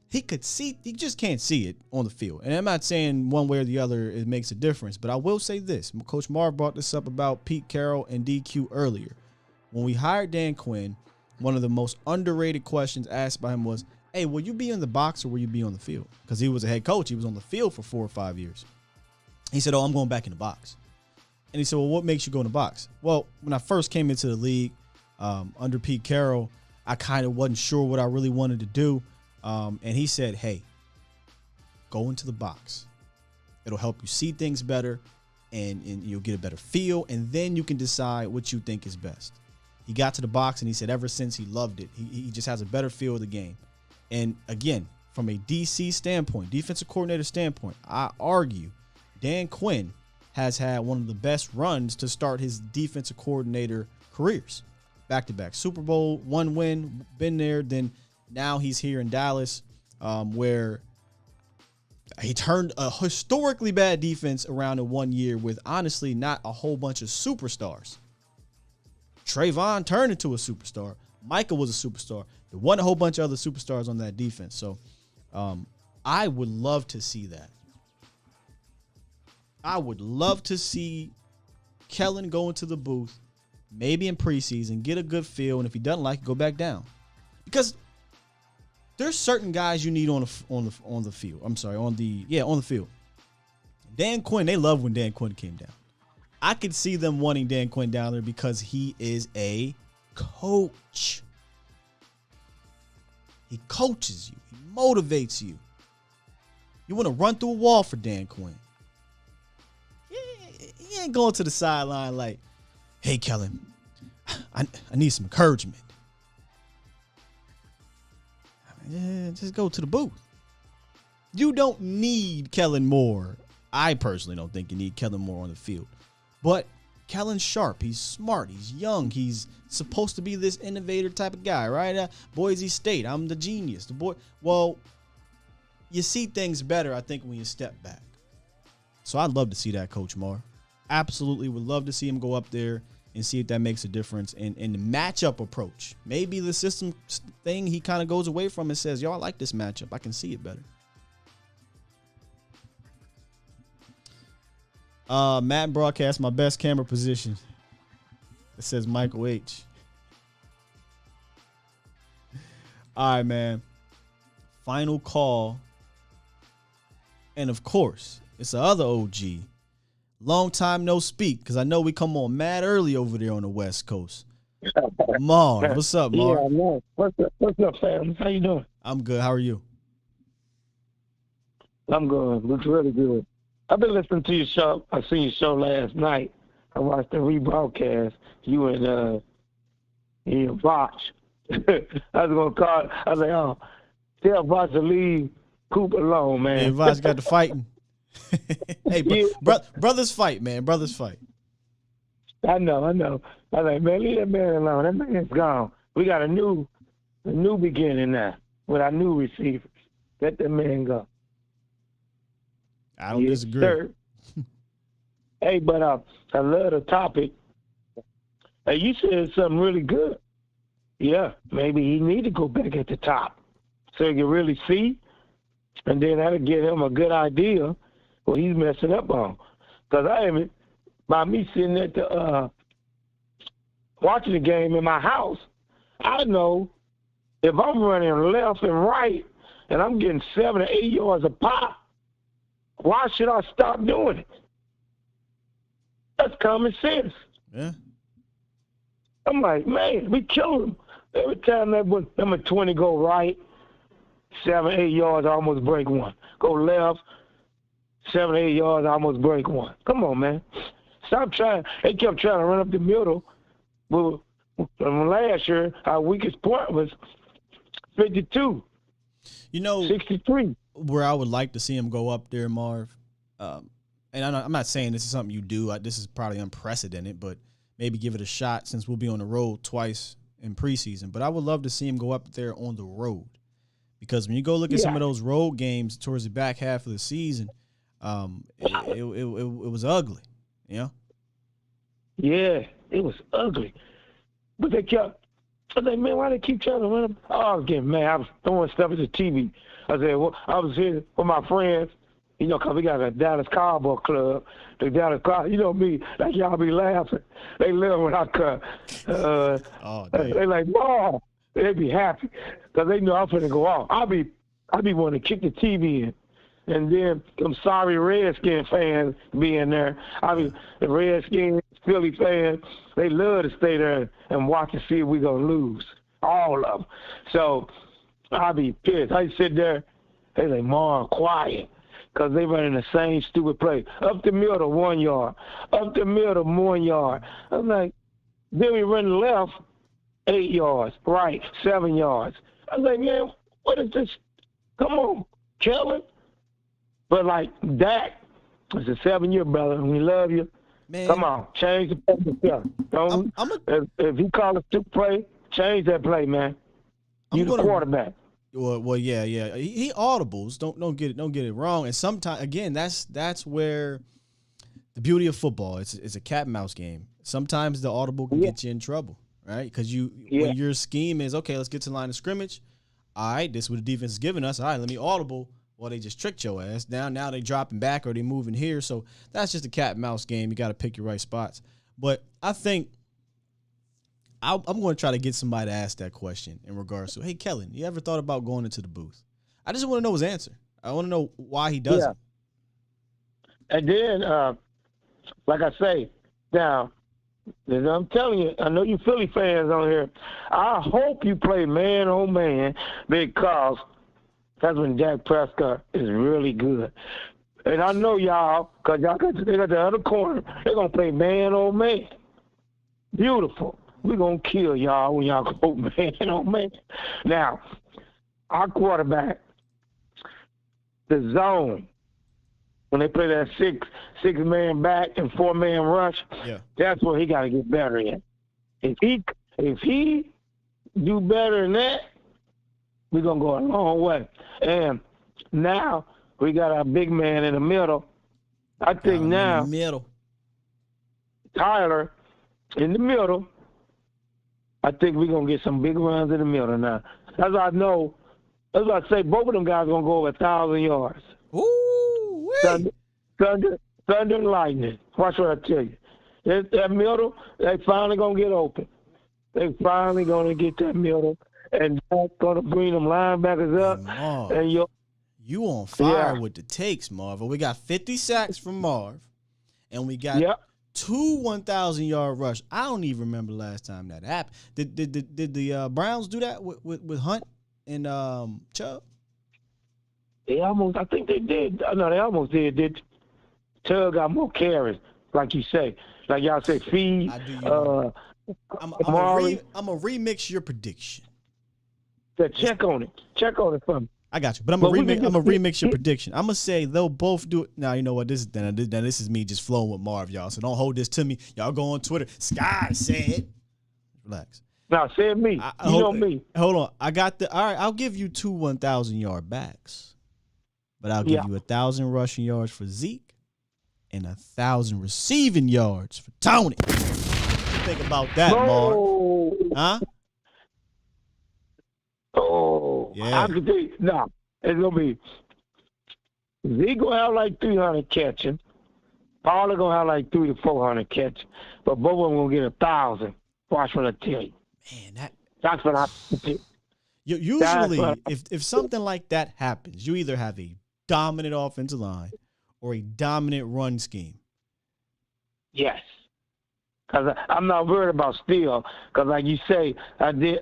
He could see, he just can't see it on the field. And I'm not saying one way or the other it makes a difference, but I will say this. Coach Marv brought this up about Pete Carroll and DQ earlier. When we hired Dan Quinn, one of the most underrated questions asked by him was, hey, will you be in the box or will you be on the field? Because he was a head coach. He was on the field for 4 or 5 years. He said, I'm going back in the box. And he said, well, what makes you go in the box? Well, when I first came into the league under Pete Carroll, I kind of wasn't sure what I really wanted to do. And he said, hey, go into the box. It'll help you see things better, and you'll get a better feel, and then you can decide what you think is best. He got to the box, and he said ever since he loved it. He just has a better feel of the game. And, again, from a DC standpoint, defensive coordinator standpoint, I argue Dan Quinn has had one of the best runs to start his defensive coordinator careers. Back-to-back Super Bowl, 1 win, been there, then now he's here in Dallas, where he turned a historically bad defense around in 1 year with, honestly, not a whole bunch of superstars. Trayvon turned into a superstar. Micah was a superstar. There wasn't a whole bunch of other superstars on that defense. So I would love to see that. I would love to see Kellen go into the booth, maybe in preseason, get a good feel, and if he doesn't like it, go back down. Because there's certain guys you need on the field. I'm sorry, on the field. Dan Quinn, they love when Dan Quinn came down. I could see them wanting Dan Quinn down there because he is a coach. He coaches you. He motivates you. You want to run through a wall for Dan Quinn. He ain't going to the sideline like, hey, Kellen, I need some encouragement. Yeah, just go to the booth. You don't need Kellen Moore. I personally don't think you need Kellen Moore on the field. But Kellen Sharp, he's smart, he's young, he's supposed to be this innovator type of guy, right? Boise State, I'm the genius. Well, you see things better, I think, when you step back. So I'd love to see that, Coach Moore. Absolutely would love to see him go up there and see if that makes a difference in the matchup approach. Maybe the system thing he kind of goes away from and says, yo, I like this matchup. I can see it better. Matt broadcast my best camera position. It says Michael H. All right, man. Final call. And of course, it's the other OG. Long time no speak, because I know we come on mad early over there on the West Coast. Mar, what's up, Mar? Yeah, man. What's up, fam? How you doing? I'm good. How are you? I'm good. Looks really good. I've been listening to your show. I seen your show last night. I watched the rebroadcast. You and Voch. I was gonna call. I was like, oh, tell Voch to leave Coop alone, man. Hey, Voch got the fighting. Hey, brothers fight, man. Brothers fight. I know. I was like, man, leave that man alone. That man's gone. We got a new beginning now with our new receivers. Let that man go. I don't disagree. Sir. Hey, but I love the topic. Hey, you said something really good. Yeah, maybe he need to go back at the top so he can really see, and then that'll give him a good idea what he's messing up on. Because by me sitting at the watching the game in my house, I know if I'm running left and right and I'm getting 7 or 8 yards a pop, why should I stop doing it? That's common sense. Yeah. I'm like, man, we kill them. Every time that number 20 go right, 7, 8 yards, I almost break one. Go left, 7, 8 yards, I almost break one. Come on, man. Stop trying. They kept trying to run up the middle. Well, last year, our weakest point was 52. 63. Where I would like to see him go up there, Marv, and I'm not saying this is something you do. This is probably unprecedented, but maybe give it a shot since we'll be on the road twice in preseason. But I would love to see him go up there on the road, because when you go look at some of those road games towards the back half of the season, it was ugly, you know? Yeah, it was ugly. But they kept, I was like, man, why they keep trying to run up? Oh, I was getting mad. I was throwing stuff at the TV. I said, well, I was here with my friends, you know, because we got a Dallas Cowboy club. The Dallas Cowboy, you know me, like y'all be laughing. They love when I cut. They like, wow. They be happy because they know I'm finna go off. I be wanting to kick the TV in. And then them sorry Redskin fans be in there. The Redskins, Philly fans, they love to stay there and watch and see if we going to lose. All of them. So I be pissed. I sit there, they like, Mar, quiet, because they running the same stupid play. Up the middle, 1 yard. Up the middle, 1 yard. I'm like, then we run left, 8 yards. Right, 7 yards. I was like, man, what is this? Come on, Kellen. But like Dak, it's a 7-year brother, and we love you. Man. Come on, change the play. If he calls a stupid play, change that play, man. You the quarterback. Well, yeah. He audibles. Don't get it wrong. And sometimes, again, that's where the beauty of football. It's a cat and mouse game. Sometimes the audible can get you in trouble, right? Because when your scheme is, okay, let's get to the line of scrimmage. All right, this is what the defense is giving us. All right, let me audible. Well, they just tricked your ass. Now they dropping back or they moving here. So that's just a cat and mouse game. You got to pick your right spots. But I think I'm going to try to get somebody to ask that question in regards to, hey, Kellen, you ever thought about going into the booth? I just want to know his answer. I want to know why he does it. And then, like I say, now, I'm telling you, I know you Philly fans on here. I hope you play man on man, because that's when Dak Prescott is really good. And I know y'all, because they got the other corner, they're going to play man on man. Beautiful. We're going to kill y'all when y'all go man on man. Now, our quarterback, the zone, when they play that six man back and 4-man rush, that's what he got to get better in. If he do better than that, we're gonna go a long way. And now we got our big man in the middle. I think now in the middle. Tyler in the middle. I think we're gonna get some big runs in the middle now. As I know, as I say, both of them guys are gonna go over 1,000 yards. Ooh, Thunder and lightning. Watch what I tell you. That middle, they finally gonna get open. They finally gonna get that middle, and that's gonna bring them linebackers up. Marv, and you on fire with the takes, Marv. We got 50 sacks from Marv, and we got 2 1,000-yard rush. I don't even remember the last time that happened. Did the Browns do that with Hunt and Chubb? I think they did. No, they almost did. Chubb got more carries, like you say. Like y'all say, feed. I'm gonna remix your prediction. Check on it. Check on it for me. I got you, but I'm gonna remix your prediction. I'm gonna say they'll both do it. Now you know what this is. This is me just flowing with Marv, y'all. So don't hold this to me. Y'all go on Twitter. Sky said, relax. Now say me. You know me. Hold on. I got all right. I'll give you 2 1,000-yard backs, but I'll give you 1,000 rushing yards for Zeke and 1,000 receiving yards for Tony. What you think about that, Marv? Huh? Oh, yeah. I could think. No, it's gonna be Zeke gonna have like 300 catching. Paula gonna have like 300 to 400 catching, but both of them gonna get 1,000. Watch what I tell you. Man, that's what I think. Usually, if something like that happens, you either have a dominant offensive line or a dominant run scheme. Yes. Because I'm not worried about steal. Because like you say,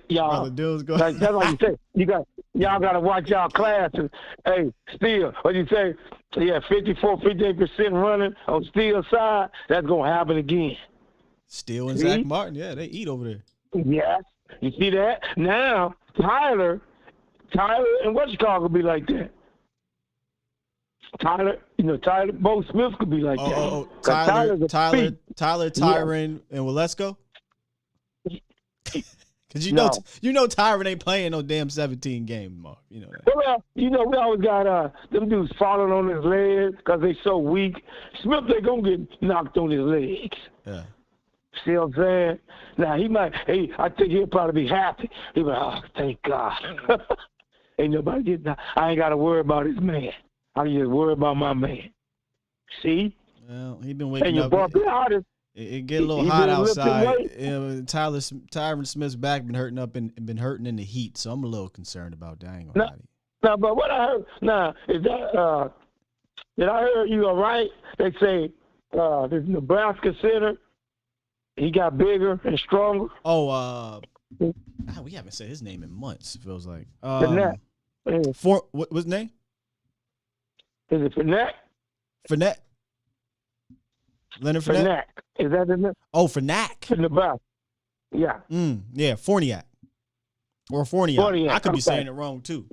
y'all. That's like you say. Y'all got to watch y'all classes. Hey, steal. What you say? 58% running on steal side. That's gonna happen again. Steele and Zach Martin, they eat over there. Yes. You see that? Now Tyler, and what you call could be like that. Tyler, Bo Smith could be like that. Tyler, Tyron, and Waletzko? Because you know Tyron ain't playing no damn 17 games, Mark. You know that. Well, we always got them dudes falling on his legs because they so weak. Smith, they going to get knocked on his legs. Yeah. See what I'm saying? Now, I think he'll probably be happy. He'll be like, oh, thank God. Ain't nobody getting that. I ain't got to worry about his man. I can just worry about my man. See? Well, he been waking and your up. Boy, artist, it get a little hot outside. Tyron Smith's back been hurting in the heat, so I'm a little concerned about that. I ain't gonna lie to you. No, but what I heard is that did I hear you all right? They say this Nebraska center, he got bigger and stronger. We haven't said his name in months. It feels like Fournette. What's his name? Is it Fournette? Fournette. Leonard Fournette? Fournette. Is that his name? Oh, Fournette. In the back. Yeah. Yeah, Fournier. Or Fournier. I could be saying it wrong, too.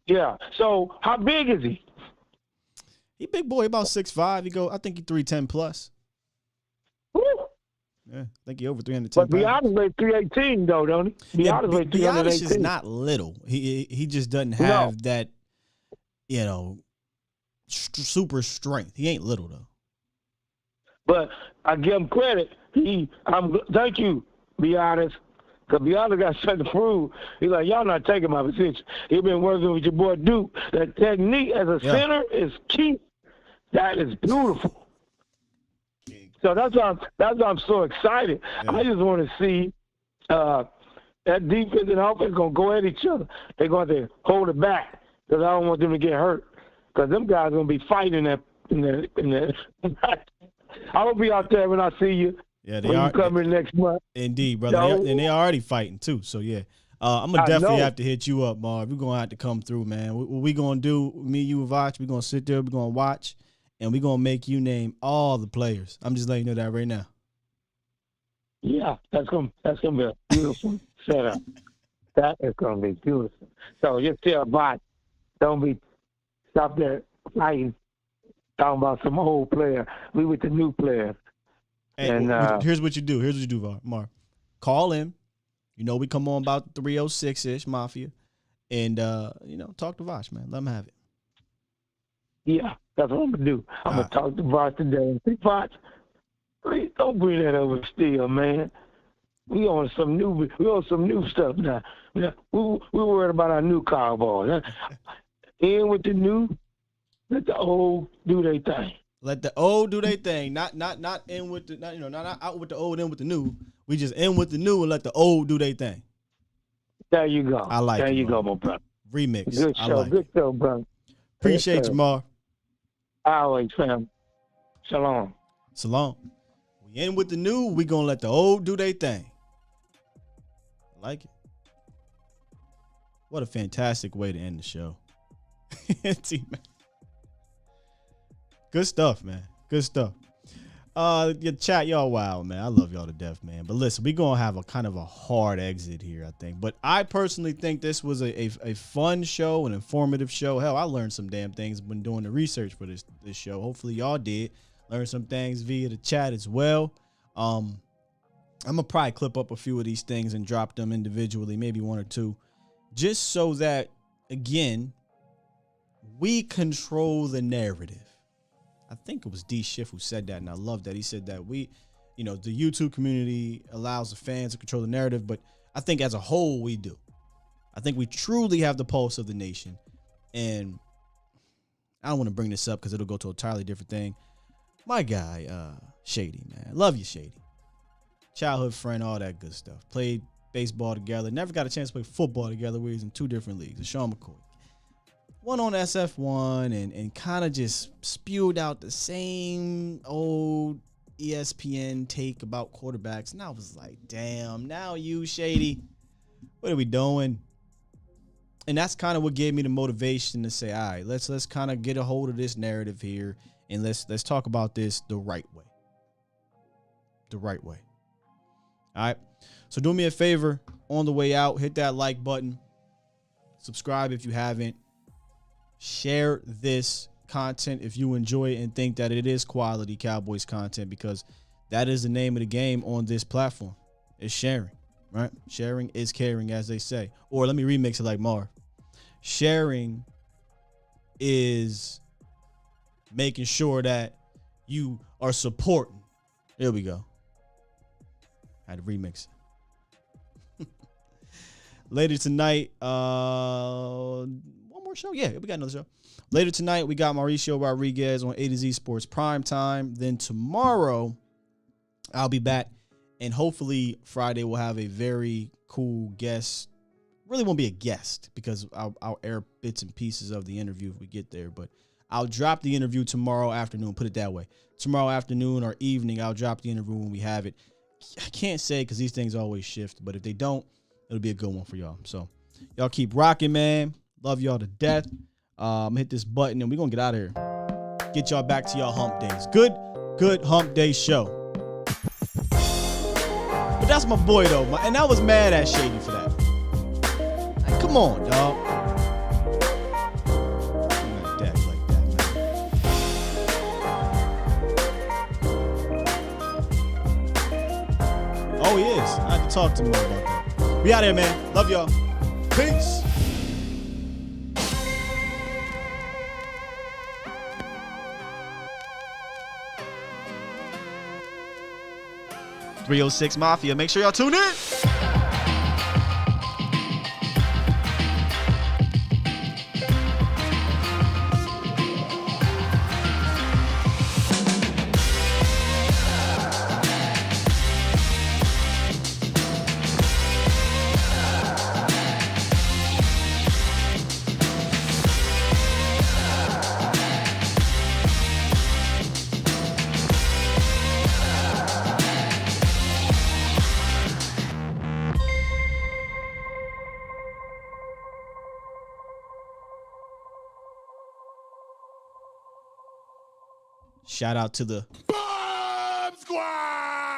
Yeah. So, how big is he? He big boy, about 6'5". I think he 310 plus. Woo. Yeah, I think he over 310 But Beyonce weighed 318, though, don't he? Beyonce weighed 318. Beyonce is not little. He just doesn't have that, super strength. He ain't little, though. But I give him credit. Thank you, be honest. Because Beyonce got something to prove. He's like, y'all not taking my position. He been working with your boy Duke. That technique as a center is key. That is beautiful. So that's why I'm so excited. Yeah. I just want to see that defense and offense going to go at each other. They're going to hold it back because I don't want them to get hurt. Because them guys are going to be fighting in the I will be out there when I see you. Yeah, they are coming next month. Indeed, brother. And they already fighting too. So yeah, I'm gonna definitely have to hit you up, Marv. We're gonna have to come through, man. What we gonna do? Me, you, and Voch. We're gonna sit there. We're gonna watch, and we're gonna make you name all the players. I'm just letting you know that right now. Yeah, that's gonna be a beautiful setup. That is gonna be beautiful. So just tell Voch, don't be stop there fighting. talking about some old player. We with the new players. Hey, And here's what you do. Here's what you do, Mar. Call him. You know we come on about 306-ish, Mafia. And, talk to Vosh, man. Let him have it. yeah, that's what I'm going to do. I'm going to talk to Vosh today and say, Vosh, please don't bring that over still, man. We on some new stuff now. Yeah, we worried about our new Cowboys. In with the new, let the old do their thing. Let the old do their thing. Not in with the not out with the old, in with the new. We just in with the new and let the old do their thing. There you go. I like it. There you Mar. go, my brother. Remix. Good show. Good show, brother. Appreciate you, Mar. Always, fam. Shalom. Shalom. We in with the new. We gonna let the old do their thing. I like it. What a fantastic way to end the show. Good stuff, man. Good stuff. Your chat, y'all wild, man. I love y'all to death, man. But listen, we gonna have a kind of a hard exit here, I think. But I personally think this was a fun show, an informative show. Hell, I learned some damn things when doing the research for this show. Hopefully y'all did learn some things via the chat as well. I'm gonna probably clip up a few of these things and drop them individually, maybe one or two, just so that, again, we control the narrative. I think it was D Schiff who said that, and I love that. He said that the YouTube community allows the fans to control the narrative, but I think as a whole we do. I think we truly have the pulse of the nation. And I don't want to bring this up because it'll go to a entirely different thing. My guy, Shady, man. Love you, Shady. Childhood friend, all that good stuff. Played baseball together. Never got a chance to play football together. We was in two different leagues. Sean McCoy. One on SF1 and kind of just spewed out the same old ESPN take about quarterbacks. And I was like, damn, now you, Shady, what are we doing? And that's kind of what gave me the motivation to say, all right, let's kind of get a hold of this narrative here and let's talk about this the right way. The right way. All right. So do me a favor on the way out, hit that like button. Subscribe if you haven't. Share this content if you enjoy it and think that it is quality Cowboys content, because that is the name of the game on this platform. It's sharing, right? Sharing is caring, as they say. Or let me remix it like Marv. Sharing is making sure that you are supporting. There we go. I had to remix it. Later tonight, one more show. Yeah, we got another show. Later tonight, we got Mauricio Rodriguez on A to Z Sports Prime Time. Then tomorrow, I'll be back. And hopefully Friday we'll have a very cool guest. Really won't be a guest because I'll air bits and pieces of the interview if we get there. But I'll drop the interview tomorrow afternoon. Put it that way. Tomorrow afternoon or evening, I'll drop the interview when we have it. I can't say because these things always shift. But if they don't, it'll be a good one for y'all. So y'all keep rocking, man. Love y'all to death. I'm gonna hit this button and we're gonna get out of here. Get y'all back to y'all hump days. Good hump day show. But that's my boy though, and I was mad at Shady for that. Like, come on, dog. Like that, man. Oh, he is. I have to talk to him more about that. We out here, man. Love y'all. Peace. .306 Mafia. Make sure y'all tune in. Shout out to the Bomb Squad!